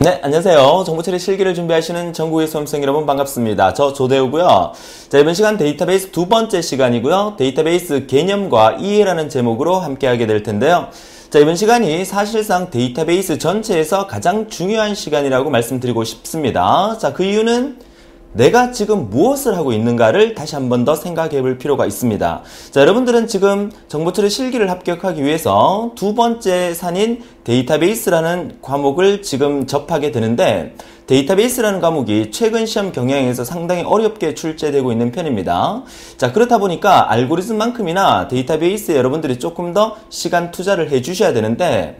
네, 안녕하세요. 정보처리 실기를 준비하시는 전국의 수험생 여러분 반갑습니다. 저 조대우고요. 자, 이번 시간 데이터베이스 두 번째 시간이고요. 데이터베이스 개념과 이해라는 제목으로 함께하게 될 텐데요. 자, 이번 시간이 사실상 데이터베이스 전체에서 가장 중요한 시간이라고 말씀드리고 싶습니다. 자, 그 이유는 내가 지금 무엇을 하고 있는가를 다시 한 번 더 생각해 볼 필요가 있습니다. 자, 여러분들은 지금 정보처리 실기를 합격하기 위해서 두 번째 산인 데이터베이스라는 과목을 지금 접하게 되는데, 데이터베이스라는 과목이 최근 시험 경향에서 상당히 어렵게 출제되고 있는 편입니다. 자, 그렇다 보니까 알고리즘만큼이나 데이터베이스에 여러분들이 조금 더 시간 투자를 해 주셔야 되는데,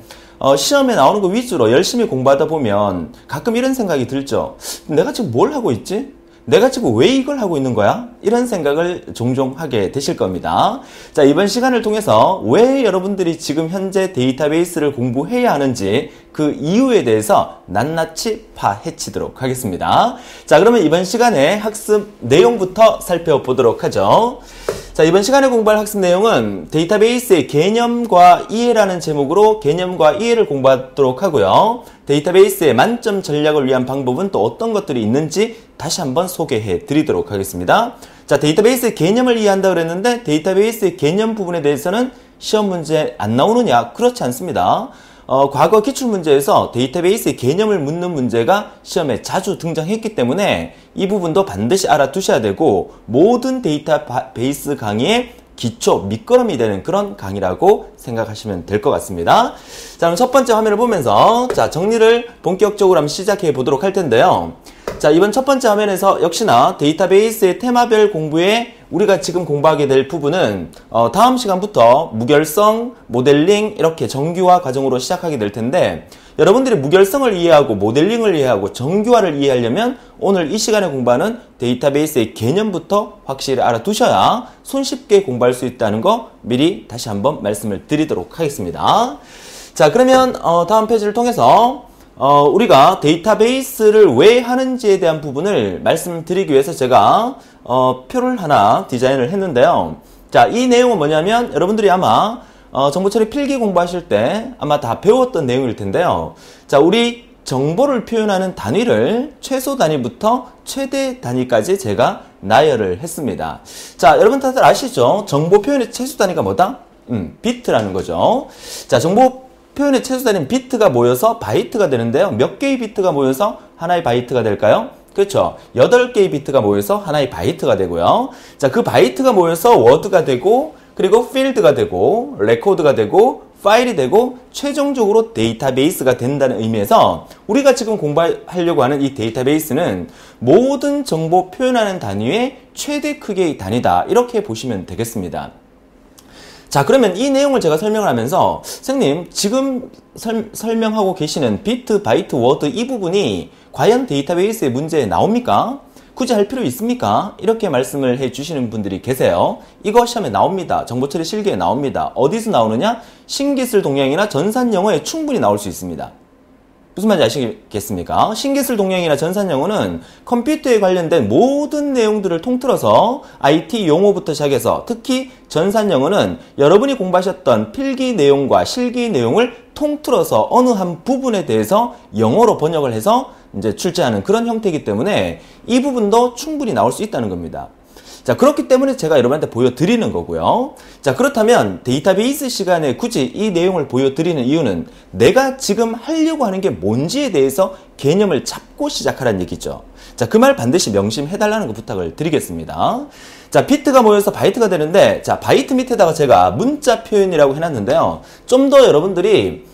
시험에 나오는 거 위주로 열심히 공부하다 보면 가끔 이런 생각이 들죠. 내가 지금 뭘 하고 있지? 내가 지금 왜 이걸 하고 있는 거야? 이런 생각을 종종 하게 되실 겁니다. 자, 이번 시간을 통해서 왜 여러분들이 지금 현재 데이터베이스를 공부해야 하는지 그 이유에 대해서 낱낱이 파헤치도록 하겠습니다. 자, 그러면 이번 시간에 학습 내용부터 살펴보도록 하죠. 자, 이번 시간에 공부할 학습 내용은 데이터베이스의 개념과 이해라는 제목으로 개념과 이해를 공부하도록 하고요. 데이터베이스의 만점 전략을 위한 방법은 또 어떤 것들이 있는지 다시 한번 소개해 드리도록 하겠습니다. 자, 데이터베이스의 개념을 이해한다고 그랬는데 데이터베이스의 개념 부분에 대해서는 시험 문제 안 나오느냐? 그렇지 않습니다. 과거 기출문제에서 데이터베이스의 개념을 묻는 문제가 시험에 자주 등장했기 때문에 이 부분도 반드시 알아두셔야 되고, 모든 데이터베이스 강의의 기초 밑거름이 되는 그런 강의라고 생각하시면 될 것 같습니다. 자, 그럼 첫 번째 화면을 보면서 자, 정리를 본격적으로 한번 시작해 보도록 할 텐데요. 자, 이번 첫 번째 화면에서 역시나 데이터베이스의 테마별 공부에 우리가 지금 공부하게 될 부분은 다음 시간부터 무결성, 모델링 이렇게 정규화 과정으로 시작하게 될 텐데, 여러분들이 무결성을 이해하고 모델링을 이해하고 정규화를 이해하려면 오늘 이 시간에 공부하는 데이터베이스의 개념부터 확실히 알아두셔야 손쉽게 공부할 수 있다는 거 미리 다시 한번 말씀을 드리도록 하겠습니다. 자, 그러면 다음 페이지를 통해서 우리가 데이터베이스를 왜 하는지에 대한 부분을 말씀드리기 위해서 제가 표를 하나 디자인을 했는데요. 자, 이 내용은 뭐냐면 여러분들이 아마 정보처리 필기 공부하실 때 아마 다 배웠던 내용일 텐데요. 자, 우리 정보를 표현하는 단위를 최소 단위부터 최대 단위까지 제가 나열을 했습니다. 자, 여러분 다들 아시죠? 정보 표현의 최소 단위가 뭐다? 비트라는 거죠. 자, 정보 표현의 최소 단위는 비트가 모여서 바이트가 되는데요. 몇 개의 비트가 모여서 하나의 바이트가 될까요? 그렇죠. 8개의 비트가 모여서 하나의 바이트가 되고요. 자, 그 바이트가 모여서 워드가 되고, 그리고 필드가 되고, 레코드가 되고, 파일이 되고, 최종적으로 데이터베이스가 된다는 의미에서 우리가 지금 공부하려고 하는 이 데이터베이스는 모든 정보 표현하는 단위의 최대 크기의 단위다. 이렇게 보시면 되겠습니다. 자, 그러면 이 내용을 제가 설명을 하면서 선생님, 지금 설명하고 계시는 비트, 바이트, 워드 이 부분이 과연 데이터베이스의 문제에 나옵니까? 굳이 할 필요 있습니까? 이렇게 말씀을 해 주시는 분들이 계세요. 이거 시험에 나옵니다. 정보처리 실기에 나옵니다. 어디서 나오느냐? 신기술 동향이나 전산영어에 충분히 나올 수 있습니다. 무슨 말인지 아시겠습니까? 신기술 동향이나 전산영어는 컴퓨터에 관련된 모든 내용들을 통틀어서 IT 용어부터 시작해서, 특히 전산영어는 여러분이 공부하셨던 필기 내용과 실기 내용을 통틀어서 어느 한 부분에 대해서 영어로 번역을 해서 이제 출제하는 그런 형태이기 때문에 이 부분도 충분히 나올 수 있다는 겁니다. 자, 그렇기 때문에 제가 여러분한테 보여드리는 거고요. 자, 그렇다면 데이터베이스 시간에 굳이 이 내용을 보여드리는 이유는 내가 지금 하려고 하는 게 뭔지에 대해서 개념을 잡고 시작하라는 얘기죠. 자, 그 말 반드시 명심해달라는 거 부탁을 드리겠습니다. 자, 비트가 모여서 바이트가 되는데, 자, 바이트 밑에다가 제가 문자 표현이라고 해놨는데요. 좀 더 여러분들이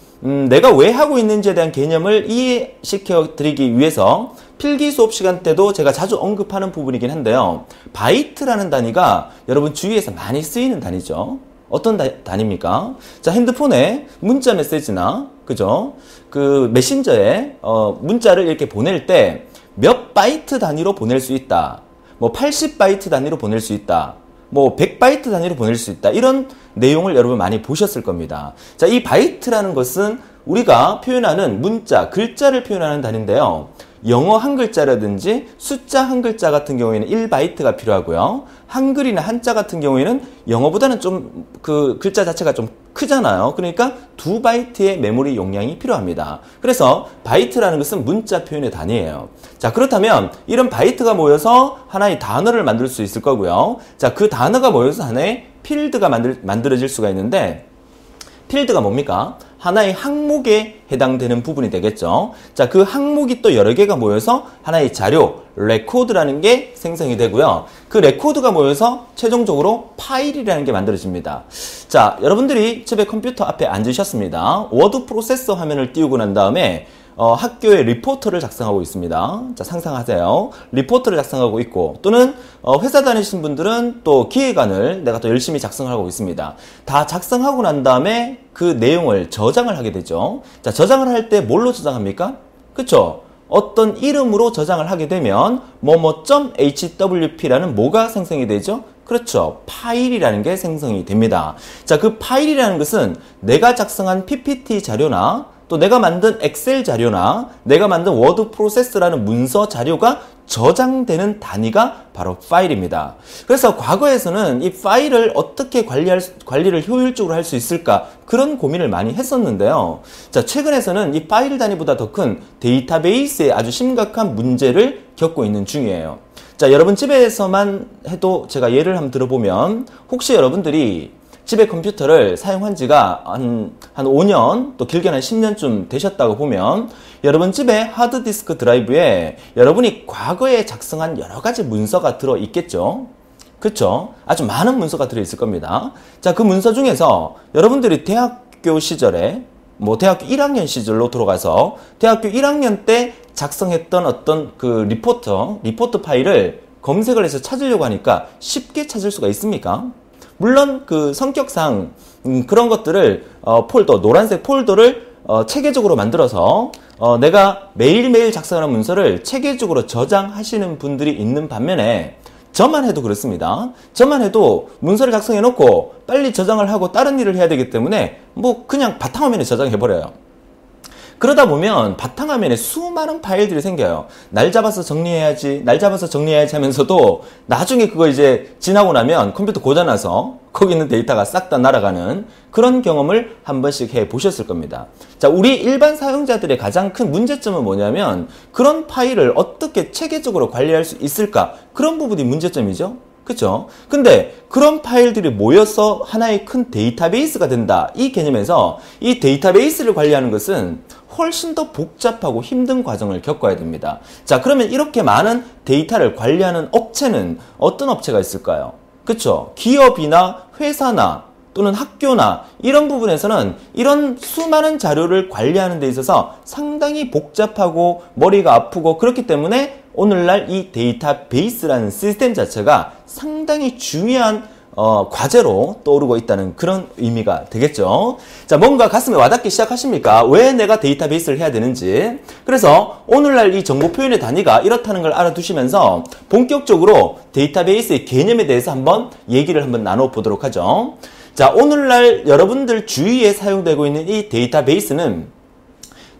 내가 왜 하고 있는지에 대한 개념을 이해시켜 드리기 위해서 필기 수업 시간 때도 제가 자주 언급하는 부분이긴 한데요. 바이트라는 단위가 여러분 주위에서 많이 쓰이는 단위죠. 어떤 단위입니까? 자, 핸드폰에 문자 메시지나, 그죠? 그 메신저에 문자를 이렇게 보낼 때 몇 바이트 단위로 보낼 수 있다. 뭐 80바이트 단위로 보낼 수 있다. 뭐 100바이트 단위로 보낼 수 있다. 이런 내용을 여러분 많이 보셨을 겁니다. 자, 이 바이트라는 것은 우리가 표현하는 문자, 글자를 표현하는 단위인데요. 영어 한 글자라든지 숫자 한 글자 같은 경우에는 1바이트가 필요하고요. 한글이나 한자 같은 경우에는 영어보다는 좀 그 글자 자체가 좀 크잖아요. 그러니까 2바이트의 메모리 용량이 필요합니다. 그래서 바이트라는 것은 문자 표현의 단위예요. 자, 그렇다면 이런 바이트가 모여서 하나의 단어를 만들 수 있을 거고요. 자, 그 단어가 모여서 하나의 필드가 만들어질 수가 있는데, 필드가 뭡니까? 하나의 항목에 해당되는 부분이 되겠죠. 자, 그 항목이 또 여러 개가 모여서 하나의 자료, 레코드라는 게 생성이 되고요. 그 레코드가 모여서 최종적으로 파일이라는 게 만들어집니다. 자, 여러분들이 집에 컴퓨터 앞에 앉으셨습니다. 워드 프로세서 화면을 띄우고 난 다음에 학교에 리포터를 작성하고 있습니다. 자, 상상하세요. 리포터를 작성하고 있고, 또는 회사 다니시는 분들은 또 기획안을 내가 또 열심히 작성하고 있습니다. 다 작성하고 난 다음에 그 내용을 저장을 하게 되죠. 자, 저장을 할 때 뭘로 저장합니까? 그쵸? 어떤 이름으로 저장을 하게 되면 뭐뭐.hwp라는 뭐가 생성이 되죠? 그렇죠. 파일이라는 게 생성이 됩니다. 자, 그 파일이라는 것은 내가 작성한 PPT 자료나 또 내가 만든 엑셀 자료나 내가 만든 워드 프로세스라는 문서 자료가 저장되는 단위가 바로 파일입니다. 그래서 과거에서는 이 파일을 어떻게 관리를 효율적으로 할 수 있을까, 그런 고민을 많이 했었는데요. 자, 최근에서는 이 파일 단위보다 더 큰 데이터베이스에 아주 심각한 문제를 겪고 있는 중이에요. 자, 여러분 집에서만 해도 제가 예를 한번 들어보면, 혹시 여러분들이 집에 컴퓨터를 사용한 지가 한 5년, 또 길게는 한 10년쯤 되셨다고 보면, 여러분 집에 하드디스크 드라이브에 여러분이 과거에 작성한 여러 가지 문서가 들어있겠죠? 그쵸? 아주 많은 문서가 들어있을 겁니다. 자, 그 문서 중에서 여러분들이 대학교 시절에, 대학교 1학년 시절로 들어가서 대학교 1학년 때 작성했던 어떤 그 리포트 파일을 검색을 해서 찾으려고 하니까 쉽게 찾을 수가 있습니까? 물론 그 성격상 그런 것들을 노란색 폴더를 체계적으로 만들어서 내가 매일매일 작성하는 문서를 체계적으로 저장하시는 분들이 있는 반면에, 저만 해도 그렇습니다. 저만 해도 문서를 작성해 놓고 빨리 저장을 하고 다른 일을 해야 되기 때문에 그냥 바탕화면에 저장해 버려요. 그러다 보면 바탕화면에 수많은 파일들이 생겨요. 날 잡아서 정리해야지 하면서도 나중에 그거 이제 지나고 나면 컴퓨터 고장나서 거기 있는 데이터가 싹 다 날아가는 그런 경험을 한 번씩 해 보셨을 겁니다. 자, 우리 일반 사용자들의 가장 큰 문제점은 뭐냐면, 그런 파일을 어떻게 체계적으로 관리할 수 있을까? 그런 부분이 문제점이죠. 그쵸? 근데 그런 파일들이 모여서 하나의 큰 데이터베이스가 된다, 이 개념에서 이 데이터베이스를 관리하는 것은 훨씬 더 복잡하고 힘든 과정을 겪어야 됩니다. 자, 그러면 이렇게 많은 데이터를 관리하는 업체는 어떤 업체가 있을까요? 그쵸? 기업이나 회사나 또는 학교나 이런 부분에서는 이런 수많은 자료를 관리하는 데 있어서 상당히 복잡하고 머리가 아프고, 그렇기 때문에 오늘날 이 데이터베이스라는 시스템 자체가 상당히 중요한 과제로 떠오르고 있다는 그런 의미가 되겠죠. 자, 뭔가 가슴에 와닿기 시작하십니까? 왜 내가 데이터베이스를 해야 되는지. 그래서 오늘날 이 정보 표현의 단위가 이렇다는 걸 알아두시면서 본격적으로 데이터베이스의 개념에 대해서 한번 얘기를 한번 나눠보도록 하죠. 자, 오늘날 여러분들 주위에 사용되고 있는 이 데이터베이스는,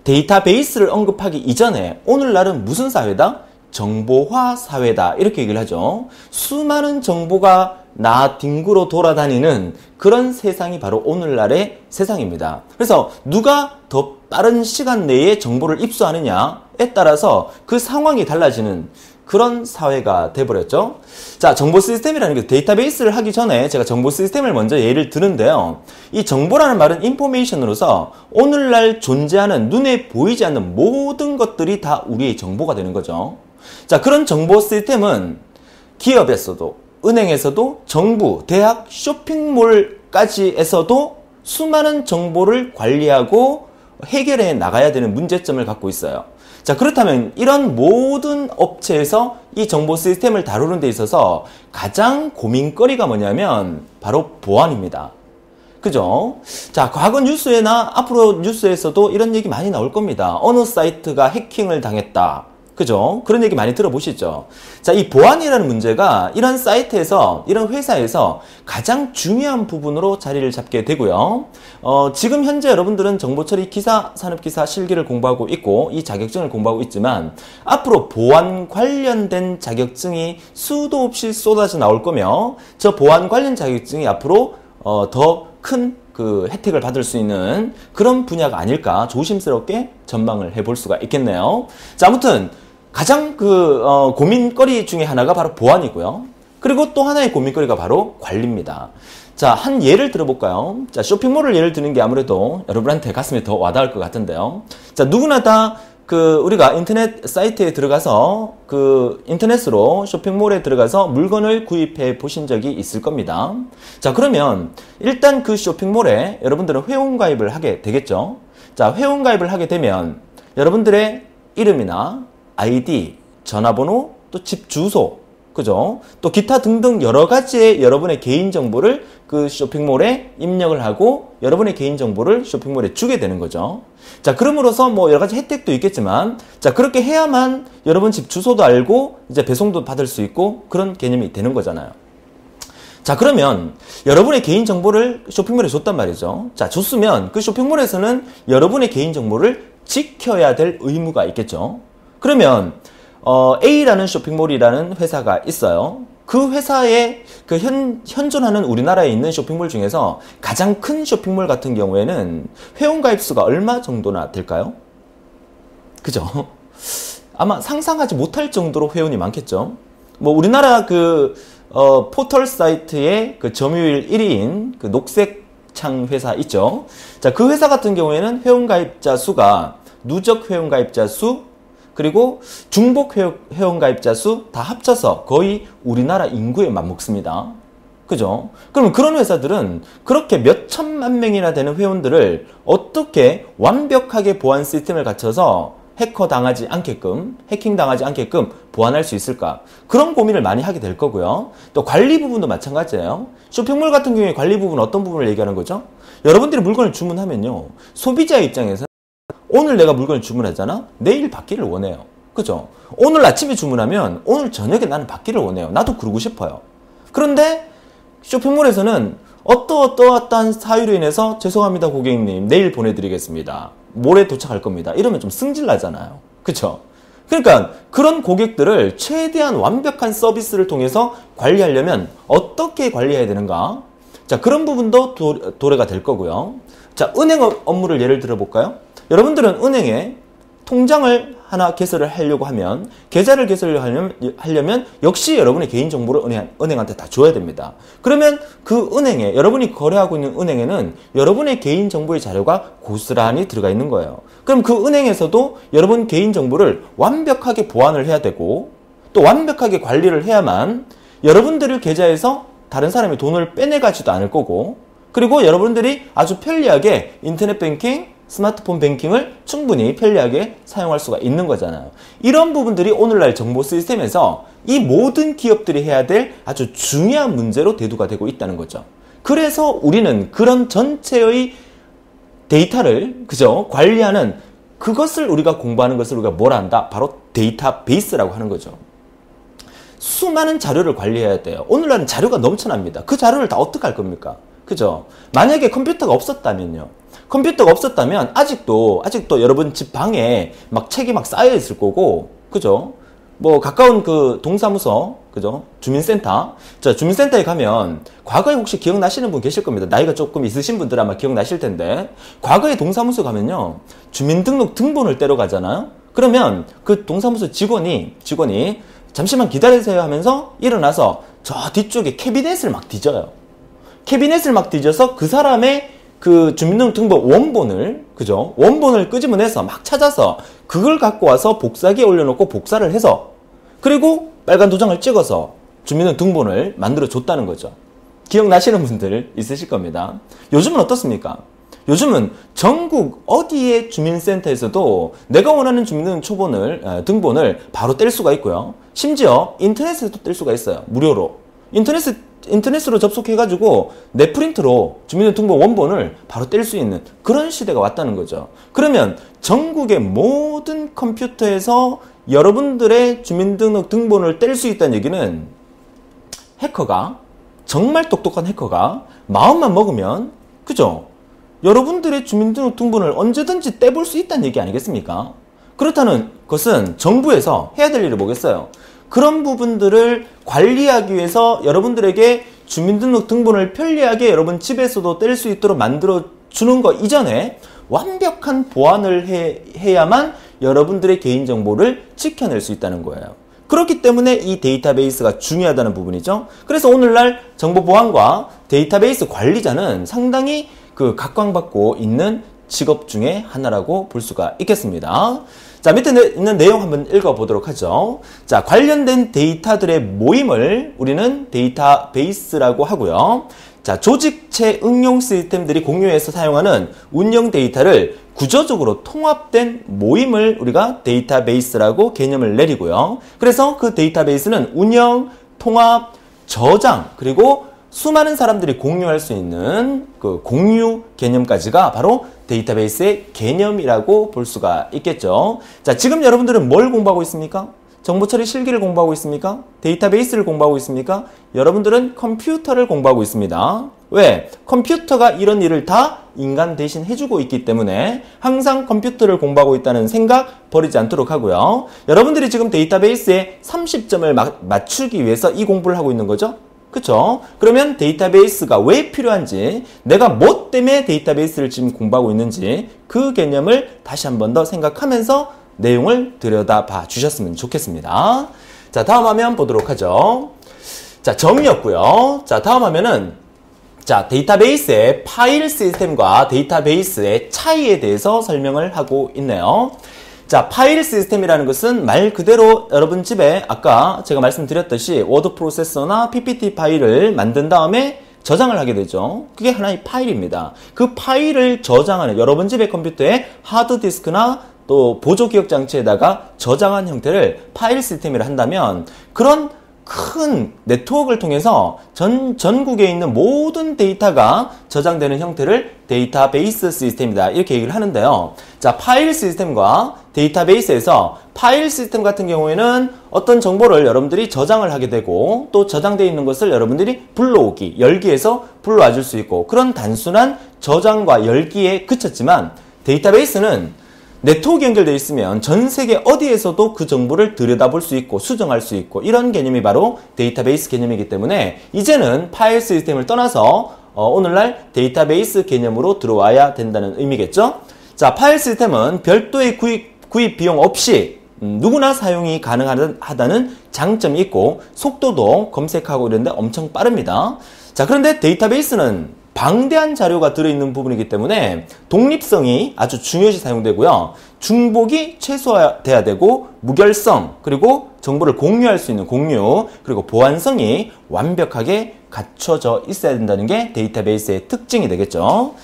데이터베이스를 언급하기 이전에 오늘날은 무슨 사회다? 정보화 사회다, 이렇게 얘기를 하죠. 수많은 정보가 나 뒹구러 돌아다니는 그런 세상이 바로 오늘날의 세상입니다. 그래서 누가 더 빠른 시간 내에 정보를 입수하느냐에 따라서 그 상황이 달라지는 그런 사회가 돼버렸죠. 자, 정보 시스템이라는 게, 데이터베이스를 하기 전에 제가 정보 시스템을 먼저 예를 드는데요. 이 정보라는 말은 인포메이션으로서 오늘날 존재하는, 눈에 보이지 않는 모든 것들이 다 우리의 정보가 되는 거죠. 자, 그런 정보 시스템은 기업에서도, 은행에서도, 정부, 대학, 쇼핑몰까지에서도 수많은 정보를 관리하고 해결해 나가야 되는 문제점을 갖고 있어요. 자, 그렇다면 이런 모든 업체에서 이 정보 시스템을 다루는 데 있어서 가장 고민거리가 뭐냐면 바로 보안입니다. 그죠? 자, 과거 뉴스에나 앞으로 뉴스에서도 이런 얘기 많이 나올 겁니다. 어느 사이트가 해킹을 당했다. 그죠? 그런 얘기 많이 들어보시죠? 자, 이 보안이라는 문제가 이런 사이트에서, 이런 회사에서 가장 중요한 부분으로 자리를 잡게 되고요. 지금 현재 여러분들은 정보처리 기사, 산업기사 실기를 공부하고 있고, 이 자격증을 공부하고 있지만, 앞으로 보안 관련된 자격증이 수도 없이 쏟아져 나올 거며, 저 보안 관련 자격증이 앞으로 더 큰 그 혜택을 받을 수 있는 그런 분야가 아닐까 조심스럽게 전망을 해볼 수가 있겠네요. 자, 아무튼 가장 고민거리 중에 하나가 바로 보안이고요. 그리고 또 하나의 고민거리가 바로 관리입니다. 자, 한 예를 들어볼까요? 자, 쇼핑몰을 예를 드는 게 아무래도 여러분한테 가슴에 더 와닿을 것 같은데요. 자, 누구나 다 우리가 인터넷 사이트에 들어가서 인터넷으로 쇼핑몰에 들어가서 물건을 구입해 보신 적이 있을 겁니다. 자, 그러면 일단 그 쇼핑몰에 여러분들은 회원가입을 하게 되겠죠. 자, 회원가입을 하게 되면 여러분들의 이름이나 아이디, 전화번호, 또 집 주소, 그죠? 또 기타 등등 여러 가지의 여러분의 개인정보를 그 쇼핑몰에 입력을 하고 여러분의 개인정보를 쇼핑몰에 주게 되는 거죠. 자, 그럼으로써 뭐 여러 가지 혜택도 있겠지만, 자, 그렇게 해야만 여러분 집 주소도 알고 이제 배송도 받을 수 있고 그런 개념이 되는 거잖아요. 자, 그러면 여러분의 개인정보를 쇼핑몰에 줬단 말이죠. 자, 줬으면 그 쇼핑몰에서는 여러분의 개인정보를 지켜야 될 의무가 있겠죠. 그러면 A라는 쇼핑몰이라는 회사가 있어요. 그 회사에 현존하는 우리나라에 있는 쇼핑몰 중에서 가장 큰 쇼핑몰 같은 경우에는 회원가입 수가 얼마 정도나 될까요? 그죠? 아마 상상하지 못할 정도로 회원이 많겠죠. 뭐 우리나라 포털 사이트의 점유율 1위인 녹색창 회사 있죠. 자, 그 회사 같은 경우에는 회원가입자 수가 누적 회원가입자 수 그리고 중복 회원가입자 수 다 합쳐서 거의 우리나라 인구에 맞먹습니다. 그죠? 그럼 그런 회사들은 그렇게 몇 천만 명이나 되는 회원들을 어떻게 완벽하게 보안 시스템을 갖춰서 해킹 당하지 않게끔 보완할 수 있을까? 그런 고민을 많이 하게 될 거고요. 또 관리 부분도 마찬가지예요. 쇼핑몰 같은 경우에 관리 부분 어떤 부분을 얘기하는 거죠? 여러분들이 물건을 주문하면요. 소비자 입장에서 오늘 내가 물건을 주문하잖아? 내일 받기를 원해요. 그죠? 오늘 아침에 주문하면 오늘 저녁에 나는 받기를 원해요. 나도 그러고 싶어요. 그런데 쇼핑몰에서는 어떠한 사유로 인해서 죄송합니다 고객님 내일 보내드리겠습니다. 모레 도착할 겁니다. 이러면 좀 승질나잖아요. 그쵸? 그러니까 그런 고객들을 최대한 완벽한 서비스를 통해서 관리하려면 어떻게 관리해야 되는가? 자, 그런 부분도 도래가 될 거고요. 자, 은행 업무를 예를 들어볼까요? 여러분들은 은행에 통장을 하나 개설을 하려고 하면, 계좌를 개설하려면 역시 여러분의 개인정보를 은행한테 다 줘야 됩니다. 그러면 그 은행에, 여러분이 거래하고 있는 은행에는 여러분의 개인정보의 자료가 고스란히 들어가 있는 거예요. 그럼 그 은행에서도 여러분 개인정보를 완벽하게 보안을 해야 되고, 또 완벽하게 관리를 해야만 여러분들의 계좌에서 다른 사람이 돈을 빼내가지도 않을 거고, 그리고 여러분들이 아주 편리하게 인터넷 뱅킹, 스마트폰 뱅킹을 충분히 편리하게 사용할 수가 있는 거잖아요. 이런 부분들이 오늘날 정보 시스템에서 이 모든 기업들이 해야 될 아주 중요한 문제로 대두가 되고 있다는 거죠. 그래서 우리는 그런 전체의 데이터를 관리하는 그것을 우리가 공부하는 것을 우리가 뭐라 한다? 바로 데이터베이스라고 하는 거죠. 수많은 자료를 관리해야 돼요. 오늘날은 자료가 넘쳐납니다. 그 자료를 다 어떻게 할 겁니까? 그죠? 만약에 컴퓨터가 없었다면요. 컴퓨터가 없었다면 아직도 여러분 집 방에 막 책이 막 쌓여 있을 거고, 그죠? 뭐 가까운 그 동사무소, 그죠? 주민센터. 자, 주민센터에 가면 과거에 혹시 기억나시는 분 계실 겁니다. 나이가 조금 있으신 분들 아마 기억나실 텐데, 과거에 동사무소 가면요, 주민등록 등본을 떼러 가잖아요. 그러면 그 동사무소 직원이 잠시만 기다리세요 하면서 일어나서 저 뒤쪽에 캐비넷을 막 뒤져요. 캐비넷을 막 뒤져서 그 사람의 그 주민등록등본 원본을 끄집어내서 막 찾아서 그걸 갖고 와서 복사기에 올려놓고 복사를 해서, 그리고 빨간 도장을 찍어서 주민등록등본을 만들어 줬다는 거죠. 기억나시는 분들 있으실 겁니다. 요즘은 어떻습니까? 요즘은 전국 어디의 주민센터에서도 내가 원하는 주민등본을 바로 뗄 수가 있고요. 심지어 인터넷에서도 뗄 수가 있어요. 무료로. 인터넷으로 접속해가지고 내 프린트로 주민등록번 원본을 바로 뗄 수 있는 그런 시대가 왔다는 거죠. 그러면 전국의 모든 컴퓨터에서 여러분들의 주민등록 등본을 뗄 수 있다는 얘기는 해커가, 정말 똑똑한 해커가 마음만 먹으면, 그죠? 여러분들의 주민등록 등본을 언제든지 떼볼 수 있다는 얘기 아니겠습니까? 그렇다는 것은 정부에서 해야 될 일이 뭐겠어요? 그런 부분들을 관리하기 위해서 여러분들에게 주민등록 등본을 편리하게 여러분 집에서도 뗄 수 있도록 만들어 주는 거 이전에 완벽한 보안을 해야만 여러분들의 개인정보를 지켜낼 수 있다는 거예요. 그렇기 때문에 이 데이터베이스가 중요하다는 부분이죠. 그래서 오늘날 정보보안과 데이터베이스 관리자는 상당히 각광받고 있는 직업 중에 하나라고 볼 수가 있겠습니다. 자, 밑에 있는 내용 한번 읽어보도록 하죠. 자, 관련된 데이터들의 모임을 우리는 데이터베이스라고 하고요. 자, 조직체 응용 시스템들이 공유해서 사용하는 운영 데이터를 구조적으로 통합된 모임을 우리가 데이터베이스라고 개념을 내리고요. 그래서 그 데이터베이스는 운영, 통합, 저장, 그리고 수많은 사람들이 공유할 수 있는 그 공유 개념까지가 바로 데이터베이스의 개념이라고 볼 수가 있겠죠. 자, 지금 여러분들은 뭘 공부하고 있습니까? 정보처리 실기를 공부하고 있습니까? 데이터베이스를 공부하고 있습니까? 여러분들은 컴퓨터를 공부하고 있습니다. 왜? 컴퓨터가 이런 일을 다 인간 대신 해주고 있기 때문에 항상 컴퓨터를 공부하고 있다는 생각 버리지 않도록 하고요. 여러분들이 지금 데이터베이스에 30점을 맞추기 위해서 이 공부를 하고 있는 거죠? 그쵸? 그러면 데이터베이스가 왜 필요한지, 내가 뭐 때문에 데이터베이스를 지금 공부하고 있는지 그 개념을 다시 한 번 더 생각하면서 내용을 들여다봐 주셨으면 좋겠습니다. 자, 다음 화면 보도록 하죠. 자, 정의였고요. 자, 다음 화면은 자, 데이터베이스의 파일 시스템과 데이터베이스의 차이에 대해서 설명을 하고 있네요. 자, 파일 시스템이라는 것은 말 그대로 여러분 집에 아까 제가 말씀드렸듯이 워드 프로세서나 PPT 파일을 만든 다음에 저장을 하게 되죠. 그게 하나의 파일입니다. 그 파일을 저장하는 여러분 집의 컴퓨터에 하드디스크나 또 보조기억장치에다가 저장한 형태를 파일 시스템이라 한다면, 그런 큰 네트워크를 통해서 전국에 있는 모든 데이터가 저장되는 형태를 데이터베이스 시스템이다, 이렇게 얘기를 하는데요. 자, 파일 시스템과 데이터베이스에서 파일 시스템 같은 경우에는 어떤 정보를 여러분들이 저장을 하게 되고, 또 저장되어 있는 것을 여러분들이 불러오기, 열기에서 불러와 줄 수 있고, 그런 단순한 저장과 열기에 그쳤지만, 데이터베이스는 네트워크 연결되어 있으면 전 세계 어디에서도 그 정보를 들여다볼 수 있고 수정할 수 있고, 이런 개념이 바로 데이터베이스 개념이기 때문에 이제는 파일 시스템을 떠나서 오늘날 데이터베이스 개념으로 들어와야 된다는 의미겠죠. 자, 파일 시스템은 별도의 구입 비용 없이 누구나 사용이 가능하다는 장점이 있고, 속도도 검색하고 이런데 엄청 빠릅니다. 자, 그런데 데이터베이스는 방대한 자료가 들어있는 부분이기 때문에 독립성이 아주 중요시 사용되고요. 중복이 최소화돼야 되고, 무결성, 그리고 정보를 공유할 수 있는 공유, 그리고 보안성이 완벽하게 갖춰져 있어야 된다는 게 데이터베이스의 특징이 되겠죠.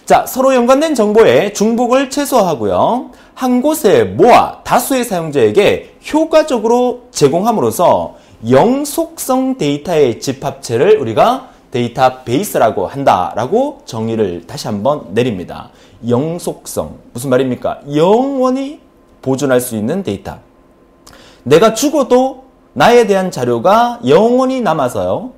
자, 서로 연관된 정보의 중복을 최소화하고요. 한 곳에 모아 다수의 사용자에게 효과적으로 제공함으로써 영속성 데이터의 집합체를 우리가 데이터베이스라고 한다라고 정의를 다시 한번 내립니다. 영속성, 무슨 말입니까? 영원히 보존할 수 있는 데이터. 내가 죽어도 나에 대한 자료가 영원히 남아서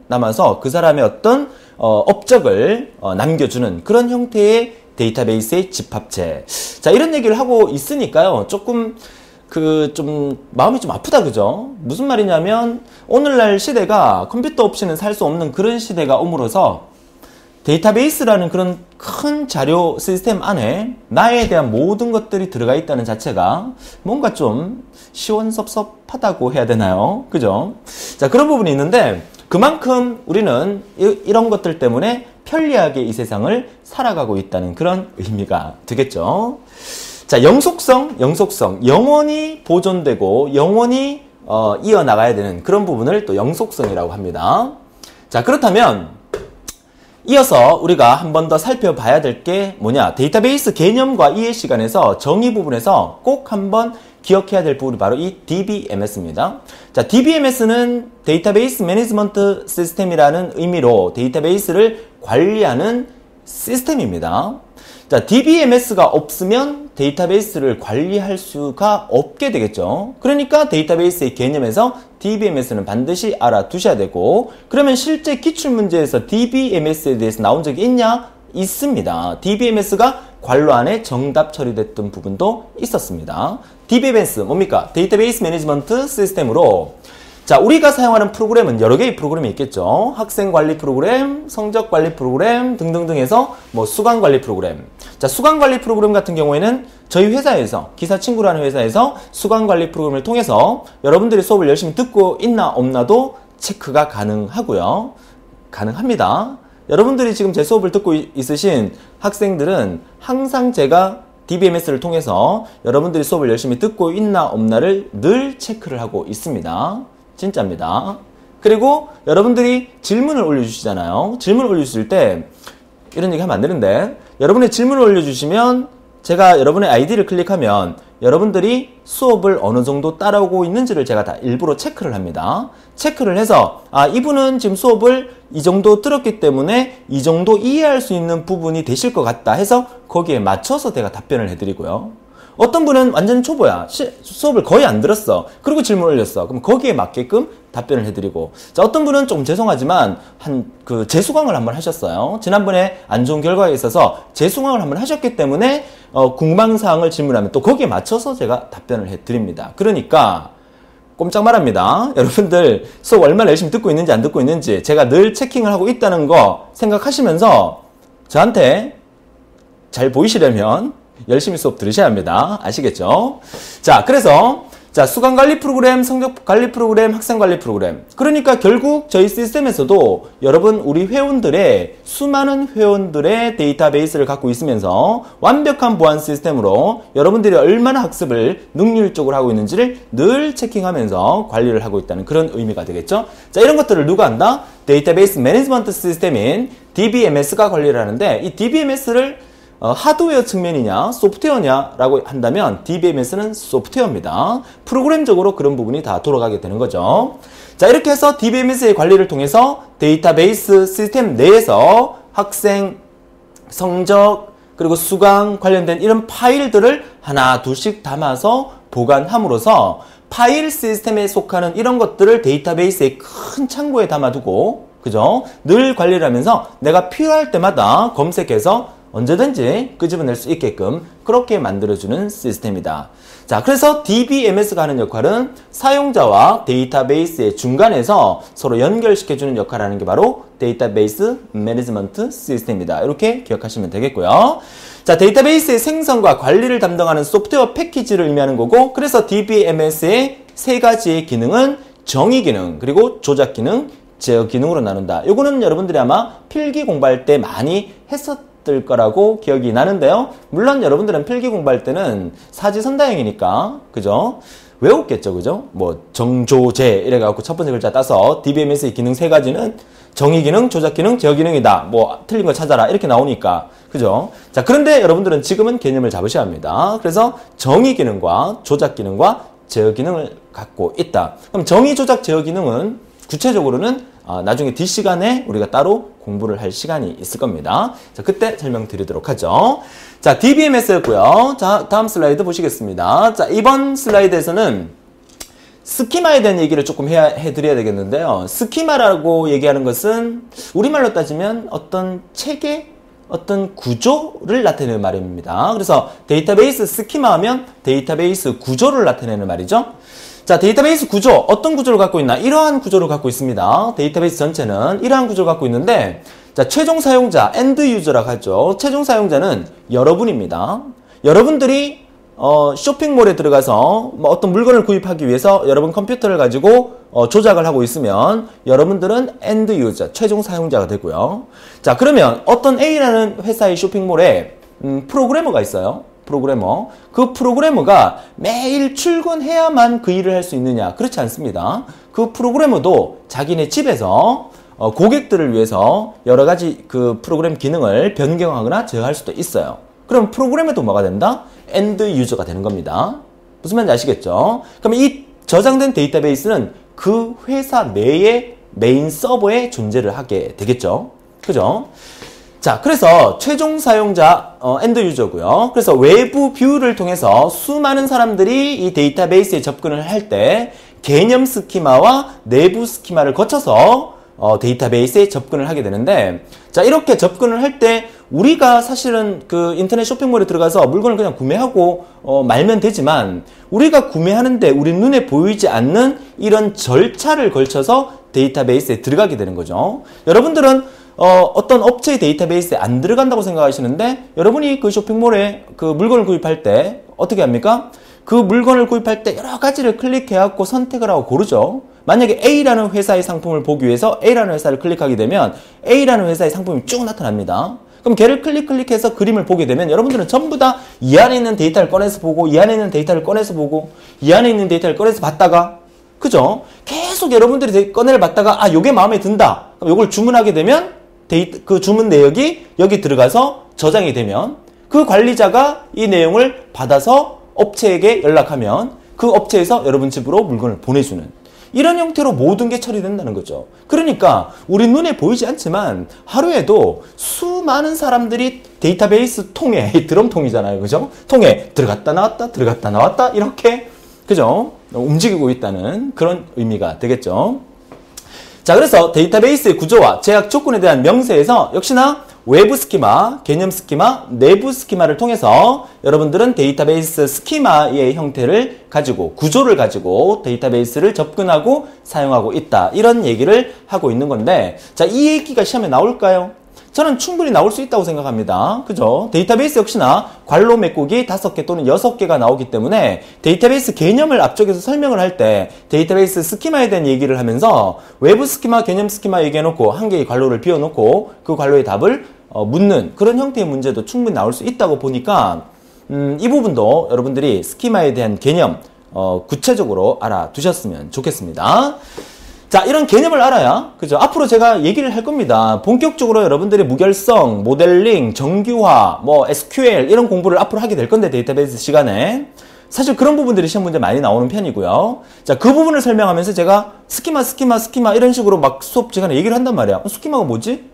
그 사람의 어떤 업적을 남겨주는 그런 형태의 데이터베이스의 집합체. 자, 이런 얘기를 하고 있으니까요, 조금 마음이 좀 아프다, 그죠? 무슨 말이냐면, 오늘날 시대가 컴퓨터 없이는 살 수 없는 그런 시대가 옴으로써 데이터베이스라는 그런 큰 자료 시스템 안에 나에 대한 모든 것들이 들어가 있다는 자체가 뭔가 좀 시원섭섭하다고 해야 되나요? 그죠? 자, 그런 부분이 있는데, 그만큼 우리는 이런 것들 때문에 편리하게 이 세상을 살아가고 있다는 그런 의미가 되겠죠. 자, 영속성, 영원히 보존되고 영원히 이어나가야 되는 그런 부분을 또 영속성이라고 합니다. 자, 그렇다면 이어서 우리가 한 번 더 살펴봐야 될 게 뭐냐, 데이터베이스 개념과 이해 시간에서 정의 부분에서 꼭 한번 기억해야 될 부분이 바로 이 DBMS입니다. 자, DBMS는 데이터베이스 매니지먼트 시스템이라는 의미로 데이터베이스를 관리하는 시스템입니다. 자, DBMS가 없으면 데이터베이스를 관리할 수가 없게 되겠죠. 그러니까 데이터베이스의 개념에서 DBMS는 반드시 알아두셔야 되고, 그러면 실제 기출문제에서 DBMS에 대해서 나온 적이 있냐? 있습니다. DBMS가 관로안에 정답 처리됐던 부분도 있었습니다. DBMS 뭡니까? 데이터베이스 매니지먼트 시스템으로, 자, 우리가 사용하는 프로그램은 여러 개의 프로그램이 있겠죠. 학생관리 프로그램, 성적관리 프로그램 등등등 해서 뭐 수강관리 프로그램. 자, 수강관리 프로그램 같은 경우에는 저희 회사에서, 기사친구라는 회사에서 수강관리 프로그램을 통해서 여러분들이 수업을 열심히 듣고 있나 없나도 체크가 가능하고요. 가능합니다. 여러분들이 지금 제 수업을 듣고 있으신 학생들은 항상 제가 DBMS를 통해서 여러분들이 수업을 열심히 듣고 있나 없나를 늘 체크를 하고 있습니다. 진짜입니다. 그리고 여러분들이 질문을 올려주시잖아요. 질문을 올려주실 때 이런 얘기 하면 안 되는데, 여러분의 질문을 올려주시면 제가 여러분의 아이디를 클릭하면 여러분들이 수업을 어느 정도 따라오고 있는지를 제가 다 일부러 체크를 합니다. 체크를 해서 아, 이분은 지금 수업을 이 정도 들었기 때문에 이 정도 이해할 수 있는 부분이 되실 것 같다 해서 거기에 맞춰서 제가 답변을 해드리고요. 어떤 분은 완전 초보야. 수업을 거의 안 들었어. 그리고 질문을 올렸어. 그럼 거기에 맞게끔 답변을 해드리고. 자, 어떤 분은 좀 죄송하지만 재수강을 한번 하셨어요. 지난번에 안 좋은 결과가 있어서 재수강을 한번 하셨기 때문에 궁금한 사항을 질문하면 또 거기에 맞춰서 제가 답변을 해드립니다. 그러니까 꼼짝 말합니다. 여러분들 수업 얼마나 열심히 듣고 있는지 안 듣고 있는지 제가 늘 체킹을 하고 있다는 거 생각하시면서 저한테 잘 보이시려면 열심히 수업 들으셔야 합니다. 아시겠죠? 자, 그래서 자, 수강관리 프로그램, 성적관리 프로그램, 학생관리 프로그램. 그러니까 결국 저희 시스템에서도 여러분 우리 회원들의 수많은 회원들의 데이터베이스를 갖고 있으면서 완벽한 보안 시스템으로 여러분들이 얼마나 학습을 능률적으로 하고 있는지를 늘 체킹하면서 관리를 하고 있다는 그런 의미가 되겠죠? 자, 이런 것들을 누가 한다? 데이터베이스 매니지먼트 시스템인 DBMS가 관리를 하는데, 이 DBMS를 하드웨어 측면이냐 소프트웨어냐라고 한다면 DBMS는 소프트웨어입니다. 프로그램적으로 그런 부분이 다 돌아가게 되는 거죠. 자, 이렇게 해서 DBMS의 관리를 통해서 데이터베이스 시스템 내에서 학생, 성적, 그리고 수강 관련된 이런 파일들을 하나 둘씩 담아서 보관함으로써 파일 시스템에 속하는 이런 것들을 데이터베이스의 큰 창고에 담아두고, 그죠? 늘 관리를 하면서 내가 필요할 때마다 검색해서 언제든지 끄집어낼 수 있게끔 그렇게 만들어주는 시스템이다. 자, 그래서 DBMS가 하는 역할은 사용자와 데이터베이스의 중간에서 서로 연결시켜주는 역할을 하는 게 바로 데이터베이스 매니지먼트 시스템이다. 이렇게 기억하시면 되겠고요. 자, 데이터베이스의 생성과 관리를 담당하는 소프트웨어 패키지를 의미하는 거고, 그래서 DBMS의 세 가지의 기능은 정의 기능, 그리고 조작 기능, 제어 기능으로 나눈다. 요거는 여러분들이 아마 필기 공부할 때 많이 했었을 거라고 기억이 나는데요. 물론 여러분들은 필기 공부할 때는 사지선다형이니까, 그죠? 외웠겠죠, 그죠? 뭐 정조제 이래갖고 첫 번째 글자 따서 DBMS의 기능 세 가지는 정의 기능, 조작 기능, 제어 기능이다. 뭐 틀린 거 찾아라 이렇게 나오니까, 그죠? 자, 그런데 여러분들은 지금은 개념을 잡으셔야 합니다. 그래서 정의 기능과 조작 기능과 제어 기능을 갖고 있다. 그럼 정의, 조작, 제어 기능은 구체적으로는 나중에 뒷시간에 우리가 따로 공부를 할 시간이 있을 겁니다. 자, 그때 설명드리도록 하죠. 자, DBMS였고요. 자, 다음 슬라이드 보시겠습니다. 자, 이번 슬라이드에서는 스키마에 대한 얘기를 조금 해드려야 되겠는데요. 스키마라고 얘기하는 것은 우리말로 따지면 어떤 체계, 어떤 구조를 나타내는 말입니다. 그래서 데이터베이스 스키마 하면 데이터베이스 구조를 나타내는 말이죠. 자, 데이터베이스 구조, 어떤 구조를 갖고 있나? 이러한 구조를 갖고 있습니다. 데이터베이스 전체는 이러한 구조를 갖고 있는데, 자, 최종 사용자, 엔드 유저라고 하죠. 최종 사용자는 여러분입니다. 여러분들이 쇼핑몰에 들어가서 뭐 어떤 물건을 구입하기 위해서 여러분 컴퓨터를 가지고 조작을 하고 있으면 여러분들은 엔드 유저, 최종 사용자가 되고요. 자, 그러면 어떤 A라는 회사의 쇼핑몰에 프로그래머가 있어요. 프로그래머. 그 프로그래머가 매일 출근해야만 그 일을 할 수 있느냐? 그렇지 않습니다. 그 프로그래머도 자기네 집에서 고객들을 위해서 여러 가지 그 프로그램 기능을 변경하거나 제어할 수도 있어요. 그럼 프로그래머도 뭐가 된다? 엔드 유저가 되는 겁니다. 무슨 말인지 아시겠죠? 그럼 이 저장된 데이터베이스는 그 회사 내의 메인 서버에 존재를 하게 되겠죠. 그죠? 자, 그래서 최종 사용자 엔드 유저고요. 그래서 외부 뷰를 통해서 수많은 사람들이 이 데이터베이스에 접근을 할 때 개념 스키마와 내부 스키마를 거쳐서 데이터베이스에 접근을 하게 되는데, 자, 이렇게 접근을 할 때 우리가 사실은 그 인터넷 쇼핑몰에 들어가서 물건을 그냥 구매하고 말면 되지만, 우리가 구매하는데 우리 눈에 보이지 않는 이런 절차를 걸쳐서 데이터베이스에 들어가게 되는 거죠. 여러분들은 어떤 업체의 데이터베이스에 안 들어간다고 생각하시는데, 여러분이 그 쇼핑몰에 그 물건을 구입할 때 어떻게 합니까? 그 물건을 구입할 때 여러 가지를 클릭해갖고 선택을 하고 고르죠. 만약에 A라는 회사의 상품을 보기 위해서 A라는 회사를 클릭하게 되면 A라는 회사의 상품이 쭉 나타납니다. 그럼 걔를 클릭해서 그림을 보게 되면 여러분들은 전부 다 이 안에 있는 데이터를 꺼내서 보고, 이 안에 있는 데이터를 꺼내서 보고, 이 안에 있는 데이터를 꺼내서 봤다가, 그죠? 계속 여러분들이 꺼내를 봤다가, 아, 요게 마음에 든다. 그럼 요걸 주문하게 되면 그 주문 내역이 여기 들어가서 저장이 되면 그 관리자가 이 내용을 받아서 업체에게 연락하면 그 업체에서 여러분 집으로 물건을 보내주는, 이런 형태로 모든 게 처리된다는 거죠. 그러니까 우리 눈에 보이지 않지만 하루에도 수많은 사람들이 데이터베이스 통에, 드럼통이잖아요. 그죠? 통에 들어갔다 나왔다 들어갔다 나왔다 이렇게, 그죠? 움직이고 있다는 그런 의미가 되겠죠. 자, 그래서 데이터베이스의 구조와 제약 조건에 대한 명세에서 역시나 외부 스키마, 개념 스키마, 내부 스키마를 통해서 여러분들은 데이터베이스 스키마의 형태를 가지고, 구조를 가지고 데이터베이스를 접근하고 사용하고 있다. 이런 얘기를 하고 있는 건데, 자, 이 얘기가 시험에 나올까요? 저는 충분히 나올 수 있다고 생각합니다. 그죠? 데이터베이스 역시나 괄호 메꾸기 5개 또는 6개가 나오기 때문에 데이터베이스 개념을 앞쪽에서 설명을 할 때 데이터베이스 스키마에 대한 얘기를 하면서 외부 스키마, 개념 스키마 얘기해놓고 한 개의 괄호를 비워놓고 그 괄호의 답을 묻는 그런 형태의 문제도 충분히 나올 수 있다고 보니까 이 부분도 여러분들이 스키마에 대한 개념 구체적으로 알아두셨으면 좋겠습니다. 자, 이런 개념을 알아야, 그죠? 앞으로 제가 얘기를 할 겁니다. 본격적으로 여러분들이 무결성, 모델링, 정규화, 뭐 SQL 이런 공부를 앞으로 하게 될 건데, 데이터베이스 시간에. 사실 그런 부분들이 시험 문제 많이 나오는 편이고요. 자, 그 부분을 설명하면서 제가 스키마 이런 식으로 막 수업 시간에 얘기를 한단 말이야. 스키마가 뭐지?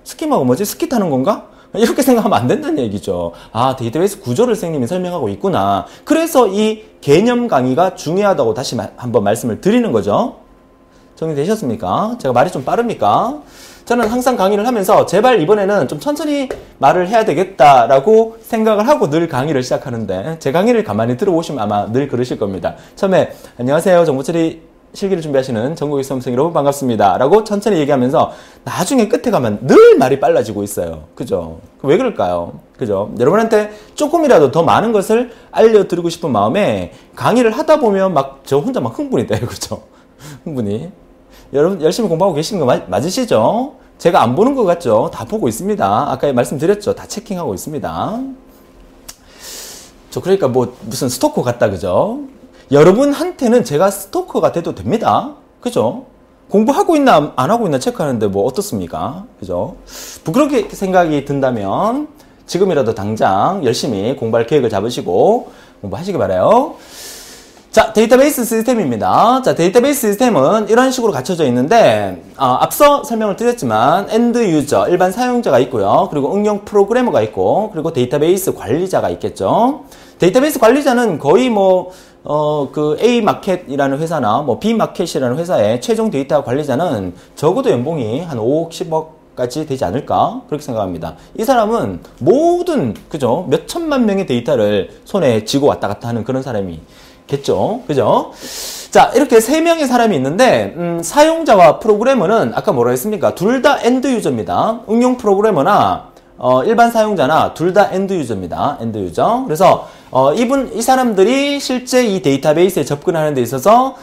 스키마가 뭐지? 스키 타는 건가? 이렇게 생각하면 안 된다는 얘기죠. 아, 데이터베이스 구조를 선생님이 설명하고 있구나. 그래서 이 개념 강의가 중요하다고 다시 한번 말씀을 드리는 거죠. 정리되셨습니까? 제가 말이 좀 빠릅니까? 저는 항상 강의를 하면서 제발 이번에는 좀 천천히 말을 해야 되겠다라고 생각을 하고 늘 강의를 시작하는데, 제 강의를 가만히 들어보시면 아마 늘 그러실 겁니다. 처음에 안녕하세요, 정보처리 실기를 준비하시는 전국의 수험생 여러분 반갑습니다 라고 천천히 얘기하면서 나중에 끝에 가면 늘 말이 빨라지고 있어요. 그죠? 왜 그럴까요? 그죠? 여러분한테 조금이라도 더 많은 것을 알려드리고 싶은 마음에 강의를 하다 보면 막 저 혼자 막 흥분이 돼요. 그죠? 흥분이. 여러분 열심히 공부하고 계시는 거 맞으시죠? 제가 안 보는 것 같죠? 다 보고 있습니다. 아까 말씀드렸죠? 다 체킹하고 있습니다. 저 그러니까 뭐 무슨 스토커 같다, 그죠? 여러분한테는 제가 스토커가 돼도 됩니다. 그죠? 공부하고 있나 안 하고 있나 체크하는데 뭐 어떻습니까? 그죠? 부끄럽게 생각이 든다면 지금이라도 당장 열심히 공부할 계획을 잡으시고 공부하시기 바라요. 자, 데이터베이스 시스템입니다. 자, 데이터베이스 시스템은 이런 식으로 갖춰져 있는데, 앞서 설명을 드렸지만, 엔드 유저, 일반 사용자가 있고요. 그리고 응용 프로그래머가 있고, 그리고 데이터베이스 관리자가 있겠죠. 데이터베이스 관리자는 거의 뭐, 그 A 마켓이라는 회사나 뭐 B 마켓이라는 회사의 최종 데이터 관리자는 적어도 연봉이 한 5억, 10억까지 되지 않을까? 그렇게 생각합니다. 이 사람은 모든, 그죠? 몇 천만 명의 데이터를 손에 쥐고 왔다 갔다 하는 그런 사람이 겠죠. 그죠? 자, 이렇게 3명의 사람이 있는데, 사용자와 프로그래머는 아까 뭐라 했습니까? 둘 다 엔드 유저입니다. 응용 프로그래머나, 일반 사용자나 둘 다 엔드 유저입니다. 엔드 유저. 그래서, 이 사람들이 실제 이 데이터베이스에 접근하는 데 있어서,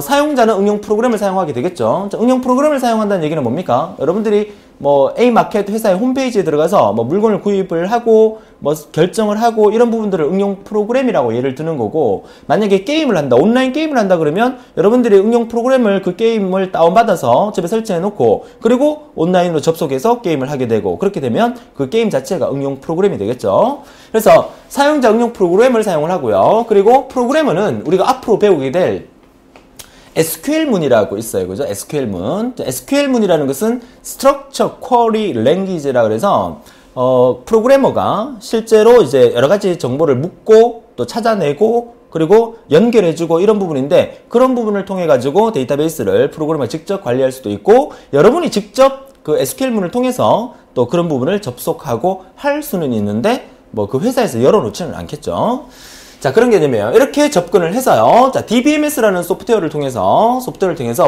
사용자는 응용 프로그램을 사용하게 되겠죠. 응용 프로그램을 사용한다는 얘기는 뭡니까? 여러분들이 뭐 A마켓 회사의 홈페이지에 들어가서 뭐 물건을 구입을 하고 뭐 결정을 하고 이런 부분들을 응용 프로그램이라고 예를 드는 거고, 만약에 게임을 한다, 온라인 게임을 한다 그러면 여러분들이 응용 프로그램을 그 게임을 다운받아서 집에 설치해 놓고 그리고 온라인으로 접속해서 게임을 하게 되고, 그렇게 되면 그 게임 자체가 응용 프로그램이 되겠죠. 그래서 사용자 응용 프로그램을 사용을 하고요. 그리고 프로그래머는 우리가 앞으로 배우게 될 SQL문이라고 있어요. 그죠? SQL문. SQL문이라는 것은 Structure Query Language라 그래서 프로그래머가 실제로 이제 여러 가지 정보를 묻고 또 찾아내고 그리고 연결해주고 이런 부분인데, 그런 부분을 통해 가지고 데이터베이스를 프로그래머가 직접 관리할 수도 있고, 여러분이 직접 그 SQL문을 통해서 또 그런 부분을 접속하고 할 수는 있는데, 뭐 그 회사에서 열어놓지는 않겠죠. 자, 그런 개념이에요. 이렇게 접근을 해서요. 자, DBMS라는 소프트웨어를 통해서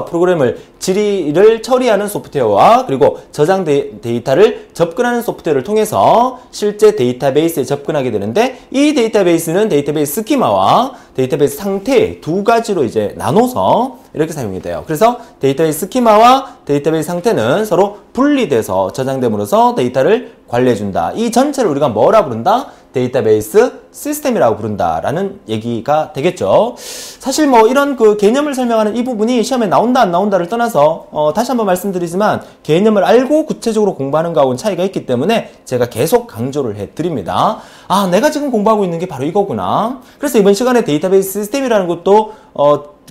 프로그램을 질의를 처리하는 소프트웨어와 그리고 저장 데이터를 접근하는 소프트웨어를 통해서 실제 데이터베이스에 접근하게 되는데, 이 데이터베이스는 데이터베이스 스키마와 데이터베이스 상태 두 가지로 이제 나눠서 이렇게 사용이 돼요. 그래서 데이터베이스 스키마와 데이터베이스 상태는 서로 분리돼서 저장됨으로써 데이터를 관리해준다. 이 전체를 우리가 뭐라 부른다? 데이터베이스 시스템이라고 부른다라는 얘기가 되겠죠. 사실 뭐 이런 그 개념을 설명하는 이 부분이 시험에 나온다 안 나온다를 떠나서 다시 한번 말씀드리지만, 개념을 알고 구체적으로 공부하는 거하고는 차이가 있기 때문에 제가 계속 강조를 해드립니다. 아, 내가 지금 공부하고 있는 게 바로 이거구나. 그래서 이번 시간에 데이터베이스 시스템이라는 것도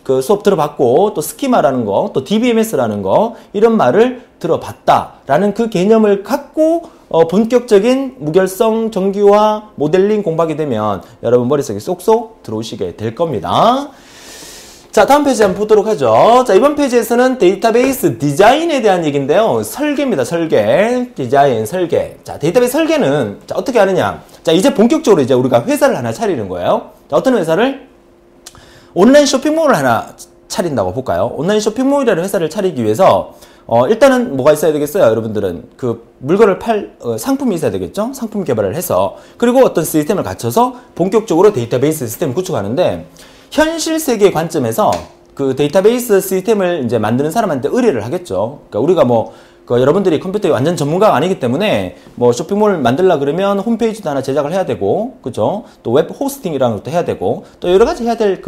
그 수업 들어봤고, 또 스키마라는 거, 또 DBMS라는 거, 이런 말을 들어봤다라는 그 개념을 갖고 본격적인 무결성 정규화 모델링 공부하게 되면 여러분 머릿속에 쏙쏙 들어오시게 될 겁니다. 자, 다음 페이지 한번 보도록 하죠. 자, 이번 페이지에서는 데이터베이스 디자인에 대한 얘기인데요. 설계입니다. 설계. 디자인, 설계. 자, 데이터베이스 설계는 자, 어떻게 하느냐. 자, 이제 본격적으로 이제 우리가 회사를 하나 차리는 거예요. 자, 어떤 회사를? 온라인 쇼핑몰을 하나 차린다고 볼까요? 온라인 쇼핑몰이라는 회사를 차리기 위해서 일단은 뭐가 있어야 되겠어요? 여러분들은 그 물건을 상품이 있어야 되겠죠? 상품 개발을 해서, 그리고 어떤 시스템을 갖춰서 본격적으로 데이터베이스 시스템을 구축하는데, 현실 세계의 관점에서 그 데이터베이스 시스템을 이제 만드는 사람한테 의뢰를 하겠죠. 그러니까 우리가 뭐 여러분들이 컴퓨터에 완전 전문가가 아니기 때문에 뭐 쇼핑몰을 만들려 그러면 홈페이지도 하나 제작을 해야 되고, 그죠? 또 웹 호스팅이라는 것도 해야 되고, 또 여러 가지 해야 될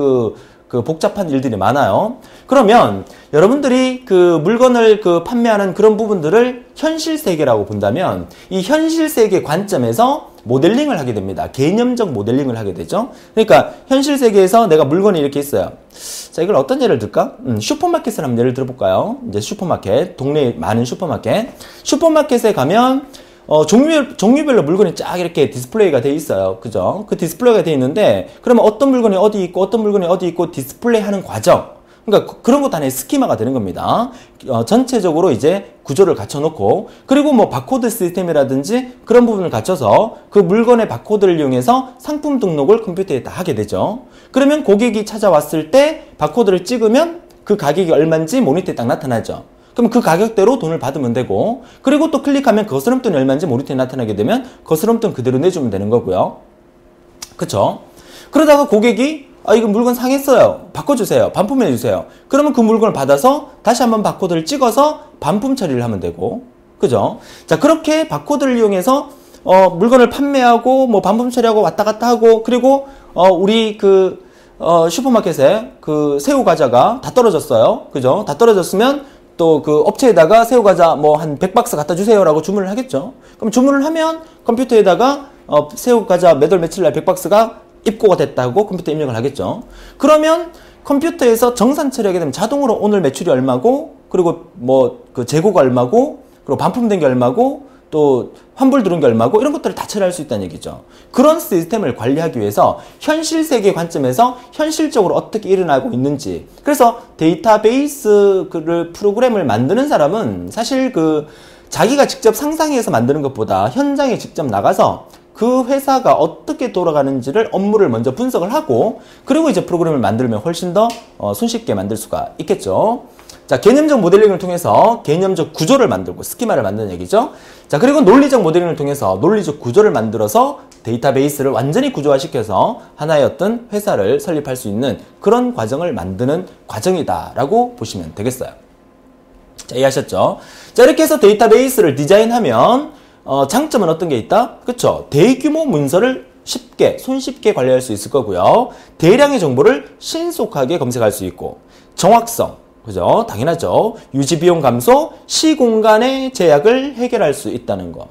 그 복잡한 일들이 많아요. 그러면 여러분들이 그 물건을 판매하는 그런 부분들을 현실 세계라고 본다면, 이 현실 세계 관점에서 모델링을 하게 됩니다. 개념적 모델링을 하게 되죠. 그러니까 현실 세계에서 내가 물건이 이렇게 있어요. 자, 이걸 어떤 예를 들까? 슈퍼마켓을 한번 예를 들어볼까요? 이제 슈퍼마켓, 동네에 많은 슈퍼마켓. 슈퍼마켓에 가면 종류별로 물건이 쫙 이렇게 디스플레이가 돼 있어요. 그죠? 그 디스플레이가 돼 있는데, 그러면 어떤 물건이 어디 있고 어떤 물건이 어디 있고 디스플레이 하는 과정, 그러니까 그런 것도 하나의 스키마가 되는 겁니다. 전체적으로 이제 구조를 갖춰놓고, 그리고 뭐 바코드 시스템이라든지 그런 부분을 갖춰서 그 물건의 바코드를 이용해서 상품 등록을 컴퓨터에 다 하게 되죠. 그러면 고객이 찾아왔을 때 바코드를 찍으면 그 가격이 얼마인지 모니터에 딱 나타나죠. 그럼 그 가격대로 돈을 받으면 되고, 그리고 또 클릭하면 거스름돈이 얼마인지 모니터에 나타나게 되면 거스름돈 그대로 내주면 되는 거고요. 그쵸? 그러다가 고객이 이거 물건 상했어요. 바꿔주세요. 반품해주세요. 그러면 그 물건을 받아서 다시 한번 바코드를 찍어서 반품 처리를 하면 되고, 그죠? 자, 그렇게 바코드를 이용해서 물건을 판매하고 뭐 반품 처리하고 왔다 갔다 하고, 그리고 우리 슈퍼마켓에 그 새우 과자가 다 떨어졌어요. 그죠? 다 떨어졌으면 또 그 업체에다가 새우 과자 뭐 한 100박스 갖다 주세요라고 주문을 하겠죠. 그럼 주문을 하면 컴퓨터에다가 새우 과자 몇 월 며칠 날 100박스가 입고가 됐다고 컴퓨터에 입력을 하겠죠. 그러면 컴퓨터에서 정산 처리하게 되면 자동으로 오늘 매출이 얼마고, 그리고 뭐 그 재고가 얼마고, 그리고 반품된 게 얼마고, 또 환불 들어온 게 얼마고, 이런 것들을 다 처리할 수 있다는 얘기죠. 그런 시스템을 관리하기 위해서 현실 세계 관점에서 현실적으로 어떻게 일어나고 있는지, 그래서 데이터베이스 프로그램을 만드는 사람은 사실 자기가 직접 상상해서 만드는 것보다 현장에 직접 나가서 그 회사가 어떻게 돌아가는지를 업무를 먼저 분석을 하고, 그리고 이제 프로그램을 만들면 훨씬 더 손쉽게 만들 수가 있겠죠. 자, 개념적 모델링을 통해서 개념적 구조를 만들고 스키마를 만드는 얘기죠. 자, 그리고 논리적 모델링을 통해서 논리적 구조를 만들어서 데이터베이스를 완전히 구조화시켜서 하나의 어떤 회사를 설립할 수 있는 그런 과정을 만드는 과정이다라고 보시면 되겠어요. 자, 이해하셨죠? 자, 이렇게 해서 데이터베이스를 디자인하면 장점은 어떤 게 있다? 그쵸? 대규모 문서를 손쉽게 관리할 수 있을 거고요. 대량의 정보를 신속하게 검색할 수 있고, 정확성, 그죠? 당연하죠. 유지비용 감소, 시공간의 제약을 해결할 수 있다는 거.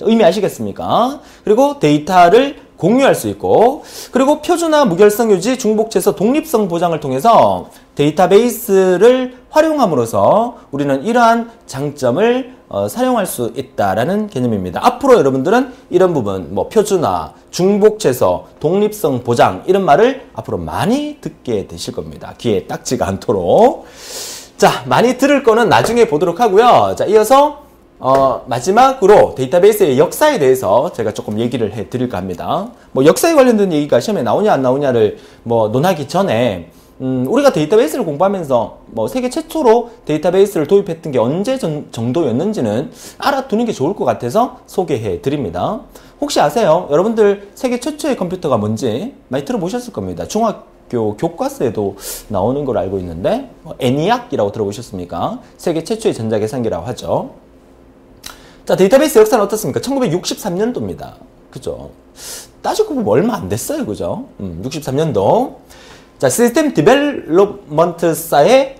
의미 아시겠습니까? 그리고 데이터를 공유할 수 있고, 그리고 표준화, 무결성 유지, 중복체서, 독립성 보장을 통해서 데이터베이스를 활용함으로써 우리는 이러한 장점을 사용할 수 있다라는 개념입니다. 앞으로 여러분들은 이런 부분, 뭐 표준화, 중복체서, 독립성 보장 이런 말을 앞으로 많이 듣게 되실 겁니다. 귀에 딱지가 않도록. 자, 많이 들을 거는 나중에 보도록 하고요. 자, 이어서 마지막으로 데이터베이스의 역사에 대해서 제가 조금 얘기를 해 드릴까 합니다. 뭐 역사에 관련된 얘기가 시험에 나오냐 안 나오냐를 뭐 논하기 전에 우리가 데이터베이스를 공부하면서 뭐 세계 최초로 데이터베이스를 도입했던 게 언제 정도였는지는 알아두는 게 좋을 것 같아서 소개해 드립니다. 혹시 아세요? 여러분들 세계 최초의 컴퓨터가 뭔지 많이 들어보셨을 겁니다. 중학교 교과서에도 나오는 걸 알고 있는데 ENIAC이라고 들어보셨습니까? 세계 최초의 전자계산기라고 하죠. 자, 데이터베이스 역사는 어떻습니까? 1963년도입니다. 그죠? 따지고 보면 얼마 안 됐어요. 그죠? 63년도. 자, 시스템 디벨롭먼트사의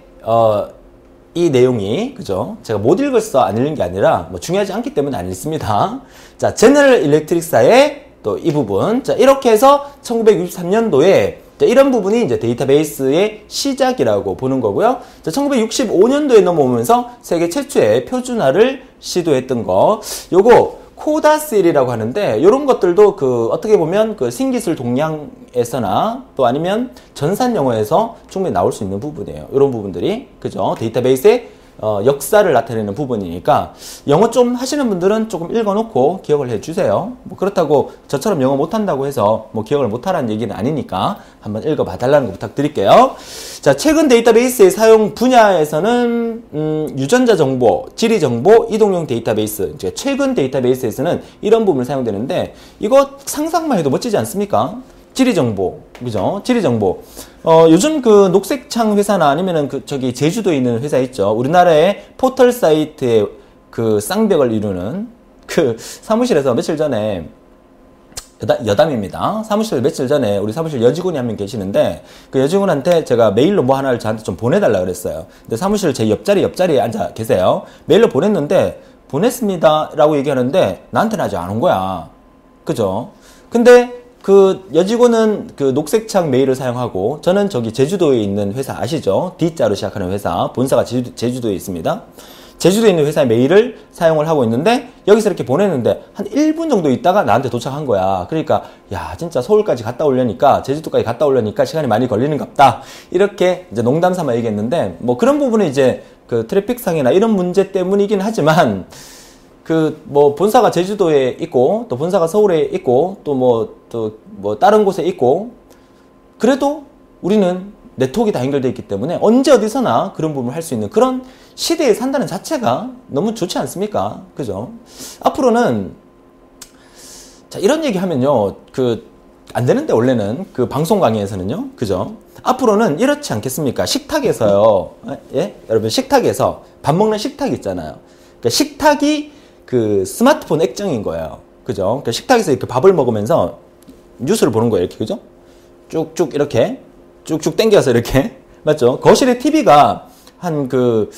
이 내용이, 그죠? 제가 못 읽어서 안 읽는 게 아니라 뭐 중요하지 않기 때문에 안 읽습니다. 자, 제너럴 일렉트릭사의 또 이 부분. 자, 이렇게 해서 1963년도에 이런 부분이 이제 데이터베이스의 시작이라고 보는 거고요. 자, 1965년도에 넘어오면서 세계 최초의 표준화를 시도했던 거. 요거 코다셀이라고 하는데 이런 것들도 그 어떻게 보면 그 신기술 동향에서나 또 아니면 전산 영어에서 충분히 나올 수 있는 부분이에요. 이런 부분들이 그죠? 데이터베이스의 역사를 나타내는 부분이니까 영어 좀 하시는 분들은 조금 읽어놓고 기억을 해주세요. 뭐 그렇다고 저처럼 영어 못한다고 해서 뭐 기억을 못하라는 얘기는 아니니까 한번 읽어봐 달라는 거 부탁드릴게요. 자, 최근 데이터베이스의 사용 분야에서는 유전자 정보, 지리 정보, 이동용 데이터베이스, 이제 최근 데이터베이스에서는 이런 부분을 사용되는데 이거 상상만 해도 멋지지 않습니까? 지리 정보, 그죠? 지리 정보. 요즘 그 녹색창 회사나 아니면은 저기 제주도에 있는 회사 있죠. 우리나라의 포털 사이트의 그 쌍벽을 이루는 그 사무실에서 며칠 전에 여담입니다. 사무실 며칠 전에 우리 사무실 여직원이 한 명 계시는데 그 여직원한테 제가 메일로 뭐 하나를 저한테 좀 보내달라 그랬어요. 근데 사무실 제 옆자리에 앉아 계세요. 메일로 보냈는데 보냈습니다 라고 얘기하는데 나한테는 아직 안 온 거야. 그죠? 근데 그 여직원은 그 녹색창 메일을 사용하고 저는 저기 제주도에 있는 회사 아시죠? D자로 시작하는 회사 본사가 제주도에 있습니다. 제주도에 있는 회사의 메일을 사용을 하고 있는데 여기서 이렇게 보냈는데 한 1분 정도 있다가 나한테 도착한 거야. 그러니까 야 진짜 서울까지 갔다 오려니까 제주도까지 갔다 오려니까 시간이 많이 걸리는갑다. 이렇게 이제 농담 삼아 얘기했는데 뭐 그런 부분은 이제 그 트래픽상이나 이런 문제 때문이긴 하지만 그 뭐 본사가 제주도에 있고 또 본사가 서울에 있고 또 뭐 다른 곳에 있고 그래도 우리는 네트워크가 다 연결되어 있기 때문에 언제 어디서나 그런 부분을 할 수 있는 그런 시대에 산다는 자체가 너무 좋지 않습니까? 그죠? 앞으로는 자 이런 얘기 하면요 안 되는데 원래는 그 방송 강의에서는요 그죠? 앞으로는 이렇지 않겠습니까? 식탁에서요 예? 여러분 식탁에서 밥 먹는 식탁 있잖아요. 그러니까 식탁이 그 스마트폰 액정인 거예요. 그죠? 그러니까 식탁에서 이렇게 밥을 먹으면서 뉴스를 보는 거예요. 이렇게, 그죠? 쭉쭉 이렇게, 쭉쭉 당겨서 이렇게. 맞죠? 거실에 TV가 한 그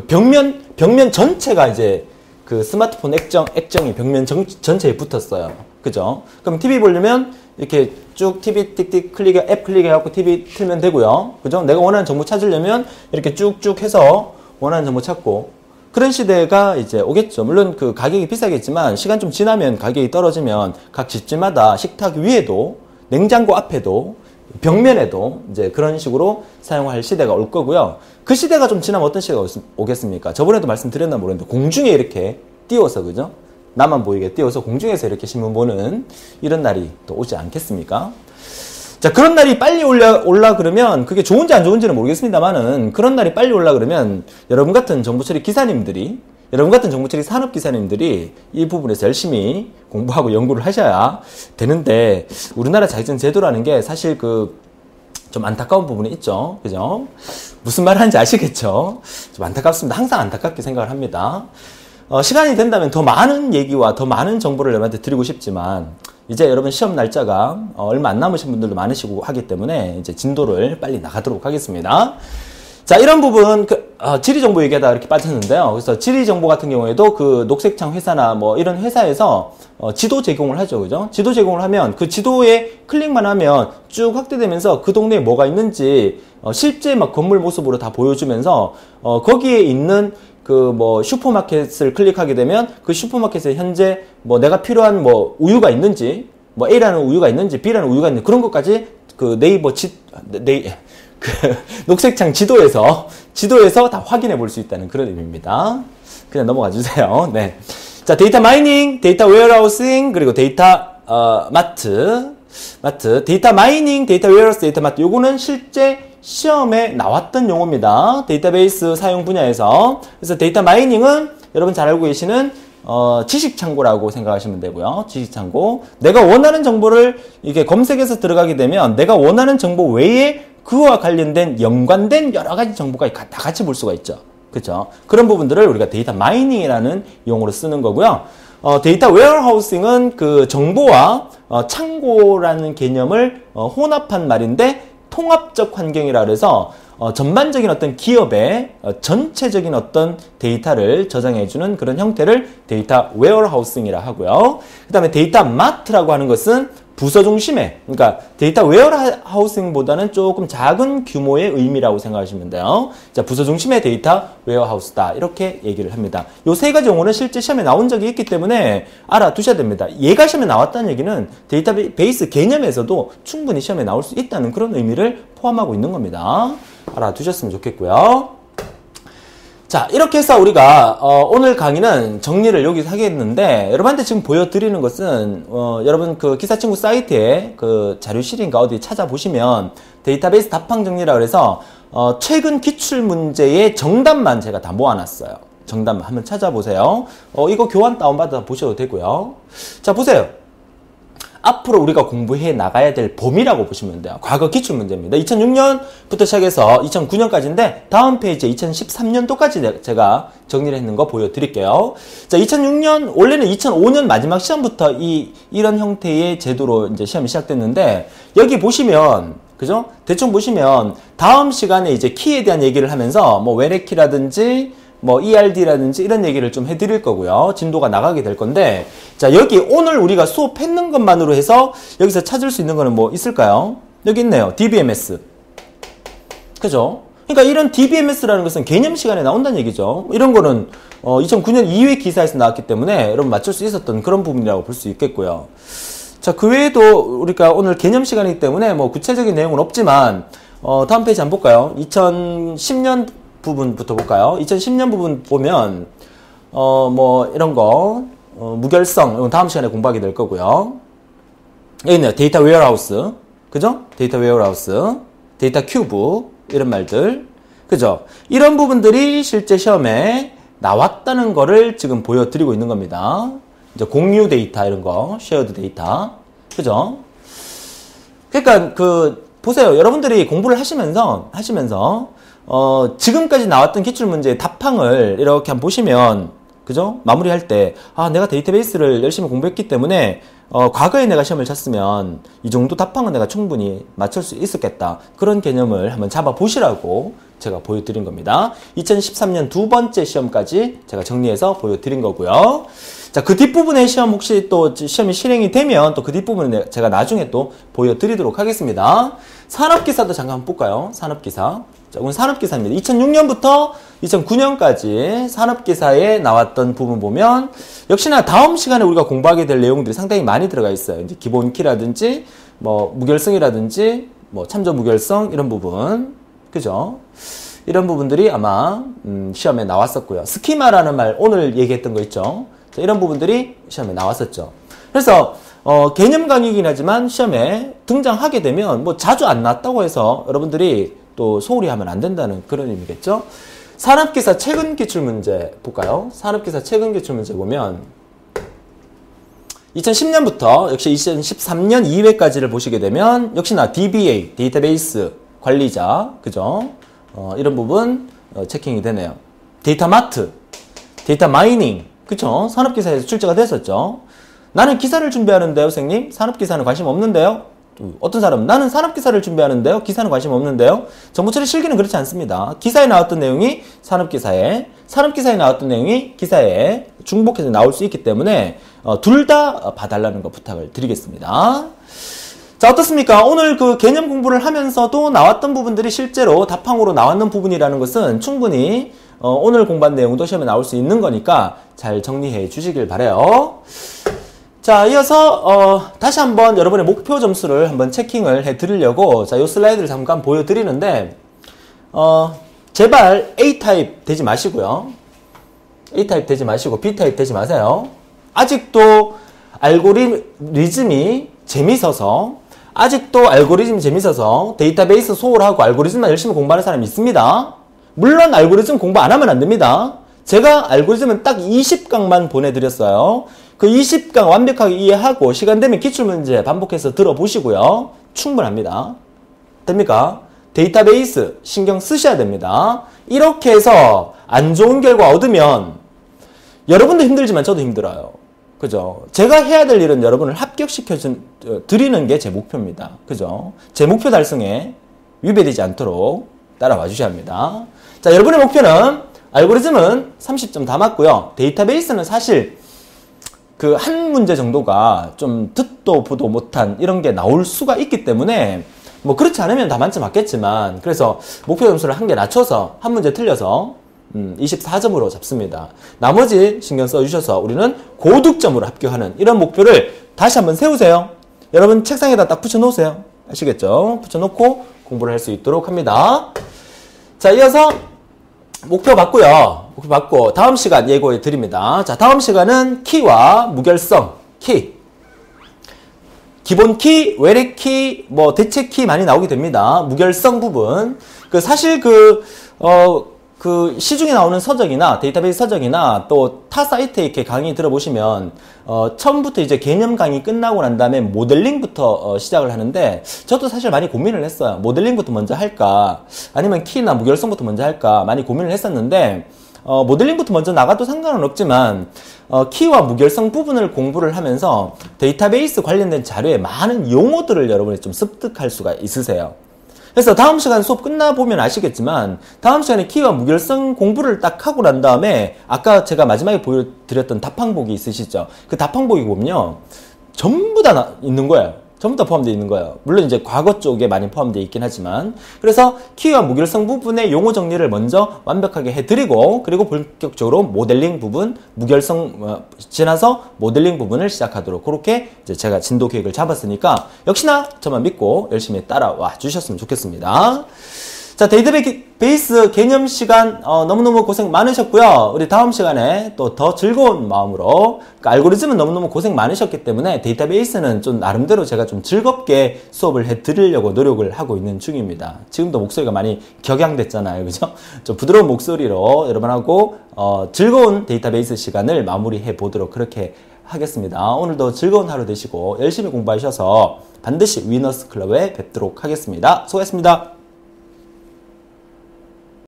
벽면 전체가 이제 그 스마트폰 액정이 벽면 전체에 붙었어요. 그죠? 그럼 TV 보려면 이렇게 쭉 TV 띡띡 앱 클릭해갖고 TV 틀면 되고요. 그죠? 내가 원하는 정보 찾으려면 이렇게 쭉쭉 해서 원하는 정보 찾고. 그런 시대가 이제 오겠죠. 물론 그 가격이 비싸겠지만 시간 좀 지나면 가격이 떨어지면 각 집집마다 식탁 위에도 냉장고 앞에도 벽면에도 이제 그런 식으로 사용할 시대가 올 거고요. 그 시대가 좀 지나면 어떤 시대가 오겠습니까? 저번에도 말씀드렸나 모르겠는데 공중에 이렇게 띄워서 그죠? 나만 보이게 띄워서 공중에서 이렇게 신문 보는 이런 날이 또 오지 않겠습니까? 자, 그런 날이 빨리 올라 그러면 그게 좋은지 안 좋은지는 모르겠습니다만은 그런 날이 빨리 올라 그러면 여러분 같은 정보처리 기사님들이 여러분 같은 정보처리 산업 기사님들이 이 부분에서 열심히 공부하고 연구를 하셔야 되는데 우리나라 자격증 제도라는 게 사실 좀 안타까운 부분이 있죠. 그죠? 무슨 말 하는지 아시겠죠? 좀 안타깝습니다. 항상 안타깝게 생각을 합니다. 시간이 된다면 더 많은 얘기와 더 많은 정보를 여러분한테 드리고 싶지만 이제 여러분 시험 날짜가 얼마 안 남으신 분들도 많으시고 하기 때문에 이제 진도를 빨리 나가도록 하겠습니다. 자, 이런 부분, 지리정보 얘기하다가 이렇게 빠졌는데요. 그래서 지리정보 같은 경우에도 그 녹색창 회사나 뭐 이런 회사에서 지도 제공을 하죠. 그죠? 지도 제공을 하면 그 지도에 클릭만 하면 쭉 확대되면서 그 동네에 뭐가 있는지 실제 막 건물 모습으로 다 보여주면서 거기에 있는 그 뭐 슈퍼마켓을 클릭하게 되면 그 슈퍼마켓에 현재 뭐 내가 필요한 뭐 우유가 있는지 뭐 A라는 우유가 있는지 B라는 우유가 있는지 그런 것까지 그 그 녹색창 지도에서 다 확인해 볼 수 있다는 그런 의미입니다. 그냥 넘어가 주세요. 네. 자, 데이터 마이닝, 데이터 웨어하우싱, 그리고 데이터 마트, 데이터 마이닝, 데이터 웨어하우스, 데이터 마트. 요거는 실제 시험에 나왔던 용어입니다. 데이터베이스 사용 분야에서. 그래서 데이터 마이닝은 여러분 잘 알고 계시는 지식 창고라고 생각하시면 되고요. 지식 창고. 내가 원하는 정보를 이게 검색해서 들어가게 되면 내가 원하는 정보 외에 그와 관련된 연관된 여러 가지 정보가 다 같이 볼 수가 있죠. 그렇죠? 그런 부분들을 우리가 데이터 마이닝이라는 용어로 쓰는 거고요. 데이터 웨어하우싱은 그 정보와 창고라는 개념을 혼합한 말인데 통합적 환경이라 그래서 전반적인 어떤 기업의 전체적인 어떤 데이터를 저장해주는 그런 형태를 데이터 웨어하우싱이라 하고요. 그 다음에 데이터 마트라고 하는 것은 부서 중심의, 그러니까 데이터 웨어하우싱보다는 조금 작은 규모의 의미라고 생각하시면 돼요. 자, 부서 중심의 데이터 웨어하우스다. 이렇게 얘기를 합니다. 요 세 가지 용어는 실제 시험에 나온 적이 있기 때문에 알아두셔야 됩니다. 얘가 시험에 나왔다는 얘기는 데이터베이스 개념에서도 충분히 시험에 나올 수 있다는 그런 의미를 포함하고 있는 겁니다. 알아두셨으면 좋겠고요. 자, 이렇게 해서 우리가 오늘 강의는 정리를 여기서 하겠는데 여러분한테 지금 보여드리는 것은 여러분 그 기사친구 사이트에 그 자료실인가 어디 찾아보시면 데이터베이스 답항 정리라 그래서 최근 기출문제의 정답만 제가 다 모아놨어요. 정답만 한번 찾아보세요. 이거 교환 다운받아 보셔도 되고요. 자, 보세요. 앞으로 우리가 공부해 나가야 될 범위라고 보시면 돼요. 과거 기출문제입니다. 2006년부터 시작해서 2009년까지인데 다음 페이지에 2013년도까지 제가 정리를 했는 거 보여드릴게요. 자, 2006년 원래는 2005년 마지막 시험부터 이런 형태의 제도로 이제 시험이 시작됐는데 여기 보시면 그죠? 대충 보시면 다음 시간에 이제 키에 대한 얘기를 하면서 뭐 외래키라든지 뭐 ERD라든지 이런 얘기를 좀 해드릴 거고요. 진도가 나가게 될 건데 자, 여기 오늘 우리가 수업했는 것만으로 해서 여기서 찾을 수 있는 거는 뭐 있을까요? 여기 있네요. DBMS. 그죠? 그러니까 이런 DBMS라는 것은 개념 시간에 나온다는 얘기죠. 이런 거는 2009년 2회 기사에서 나왔기 때문에 여러분 맞출 수 있었던 그런 부분이라고 볼 수 있겠고요. 자, 그 외에도 우리가 오늘 개념 시간이기 때문에 뭐 구체적인 내용은 없지만 다음 페이지 한번 볼까요? 2010년 부분부터 볼까요? 2010년 부분 보면 뭐 이런 거 무결성 이건 다음 시간에 공부하게 될 거고요. 여기 있네요. 데이터 웨어하우스. 그죠? 데이터 웨어하우스, 데이터 큐브 이런 말들. 그죠? 이런 부분들이 실제 시험에 나왔다는 거를 지금 보여드리고 있는 겁니다. 이제 공유 데이터 이런 거, 쉐어드 데이터. 그죠? 그러니까 보세요. 여러분들이 공부를 하시면서 지금까지 나왔던 기출문제의 답항을 이렇게 한번 보시면, 그죠? 마무리할 때, 내가 데이터베이스를 열심히 공부했기 때문에, 과거에 내가 시험을 쳤으면, 이 정도 답항은 내가 충분히 맞출 수 있었겠다. 그런 개념을 한번 잡아보시라고 제가 보여드린 겁니다. 2013년 두 번째 시험까지 제가 정리해서 보여드린 거고요. 자, 그 뒷부분의 시험 혹시 또 시험이 실행이 되면 또 그 뒷부분을 제가 나중에 또 보여드리도록 하겠습니다. 산업기사도 잠깐 한번 볼까요? 산업기사. 자, 오늘 산업기사입니다. 2006년부터 2009년까지 산업기사에 나왔던 부분 보면 역시나 다음 시간에 우리가 공부하게 될 내용들이 상당히 많이 들어가 있어요. 이제 기본키라든지 뭐 무결성이라든지 뭐 참조 무결성 이런 부분. 그죠? 이런 부분들이 아마 시험에 나왔었고요. 스키마라는 말 오늘 얘기했던 거 있죠? 자, 이런 부분들이 시험에 나왔었죠. 그래서 개념 강의이긴 하지만 시험에 등장하게 되면 뭐 자주 안 나왔다고 해서 여러분들이 또 소홀히 하면 안 된다는 그런 의미겠죠. 산업기사 최근 기출문제 볼까요? 산업기사 최근 기출문제 보면 2010년부터 역시 2013년 2회까지를 보시게 되면 역시나 DBA, 데이터베이스 관리자, 그죠? 이런 부분 체킹이 되네요. 데이터 마트, 데이터 마이닝, 그죠? 산업기사에서 출제가 됐었죠. 나는 기사를 준비하는데요, 선생님. 산업기사는 관심 없는데요? 어떤 사람은 나는 산업기사를 준비하는데요. 기사는 관심 없는데요. 정보 처리 실기는 그렇지 않습니다. 기사에 나왔던 내용이 산업기사에, 산업기사에 나왔던 내용이 기사에 중복해서 나올 수 있기 때문에 둘 다 봐달라는 거 부탁을 드리겠습니다. 자, 어떻습니까? 오늘 그 개념 공부를 하면서도 나왔던 부분들이 실제로 답항으로 나왔는 부분이라는 것은 충분히 오늘 공부한 내용도 시험에 나올 수 있는 거니까 잘 정리해 주시길 바라요. 자, 이어서 다시 한번 여러분의 목표 점수를 한번 체킹을 해 드리려고 자, 요 슬라이드를 잠깐 보여 드리는데 제발 A타입 되지 마시고요. A타입 되지 마시고 B타입 되지 마세요. 아직도 알고리즘이 재밌어서 데이터베이스 소홀하고 알고리즘만 열심히 공부하는 사람이 있습니다. 물론 알고리즘 공부 안 하면 안 됩니다. 제가 알고리즘은 딱 20강만 보내드렸어요. 그 20강 완벽하게 이해하고 시간 되면 기출문제 반복해서 들어보시고요. 충분합니다. 됩니까? 데이터베이스 신경 쓰셔야 됩니다. 이렇게 해서 안 좋은 결과 얻으면 여러분도 힘들지만 저도 힘들어요. 그죠? 제가 해야 될 일은 여러분을 합격시켜 드리는 게 제 목표입니다. 그죠? 제 목표 달성에 위배되지 않도록 따라와 주셔야 합니다. 자, 여러분의 목표는 알고리즘은 30점 다 맞고요. 데이터베이스는 사실 그 한 문제 정도가 좀 듣도 보도 못한 이런 게 나올 수가 있기 때문에 뭐 그렇지 않으면 다 만점 맞겠지만 그래서 목표 점수를 한 개 낮춰서 한 문제 틀려서 24점으로 잡습니다. 나머지 신경 써주셔서 우리는 고득점으로 합격하는 이런 목표를 다시 한번 세우세요. 여러분 책상에다 딱 붙여놓으세요. 아시겠죠? 붙여놓고 공부를 할 수 있도록 합니다. 자, 이어서 목표 받고요. 목표 받고 다음 시간 예고해 드립니다. 자, 다음 시간은 키와 무결성, 키. 기본 키, 외래 키, 뭐 대체 키 많이 나오게 됩니다. 무결성 부분. 사실 그 시중에 나오는 서적이나 데이터베이스 서적이나 또 타 사이트에 이렇게 강의 들어보시면 처음부터 이제 개념 강의 끝나고 난 다음에 모델링부터 시작을 하는데 저도 사실 많이 고민을 했어요. 모델링부터 먼저 할까 아니면 키나 무결성부터 먼저 할까 많이 고민을 했었는데 모델링부터 먼저 나가도 상관은 없지만 키와 무결성 부분을 공부를 하면서 데이터베이스 관련된 자료에 많은 용어들을 여러분이 좀 습득할 수가 있으세요. 그래서 다음 시간 수업 끝나보면 아시겠지만 다음 시간에 키와 무결성 공부를 딱 하고 난 다음에 아까 제가 마지막에 보여드렸던 답항복이 있으시죠? 그 답항복이 보면요 전부 다 있는 거예요. 전부 다 포함되어 있는 거예요. 물론 이제 과거 쪽에 많이 포함되어 있긴 하지만 그래서 키와 무결성 부분의 용어 정리를 먼저 완벽하게 해드리고 그리고 본격적으로 모델링 부분 무결성 지나서 모델링 부분을 시작하도록 그렇게 이제 제가 진도 계획을 잡았으니까 역시나 저만 믿고 열심히 따라와 주셨으면 좋겠습니다. 자, 데이터베이스 개념 시간 너무너무 고생 많으셨고요. 우리 다음 시간에 또 더 즐거운 마음으로 그러니까 알고리즘은 너무너무 고생 많으셨기 때문에 데이터베이스는 좀 나름대로 제가 좀 즐겁게 수업을 해드리려고 노력을 하고 있는 중입니다. 지금도 목소리가 많이 격양됐잖아요. 그죠? 좀 부드러운 목소리로 여러분하고 즐거운 데이터베이스 시간을 마무리해 보도록 그렇게 하겠습니다. 오늘도 즐거운 하루 되시고 열심히 공부하셔서 반드시 위너스 클럽에 뵙도록 하겠습니다. 수고하셨습니다.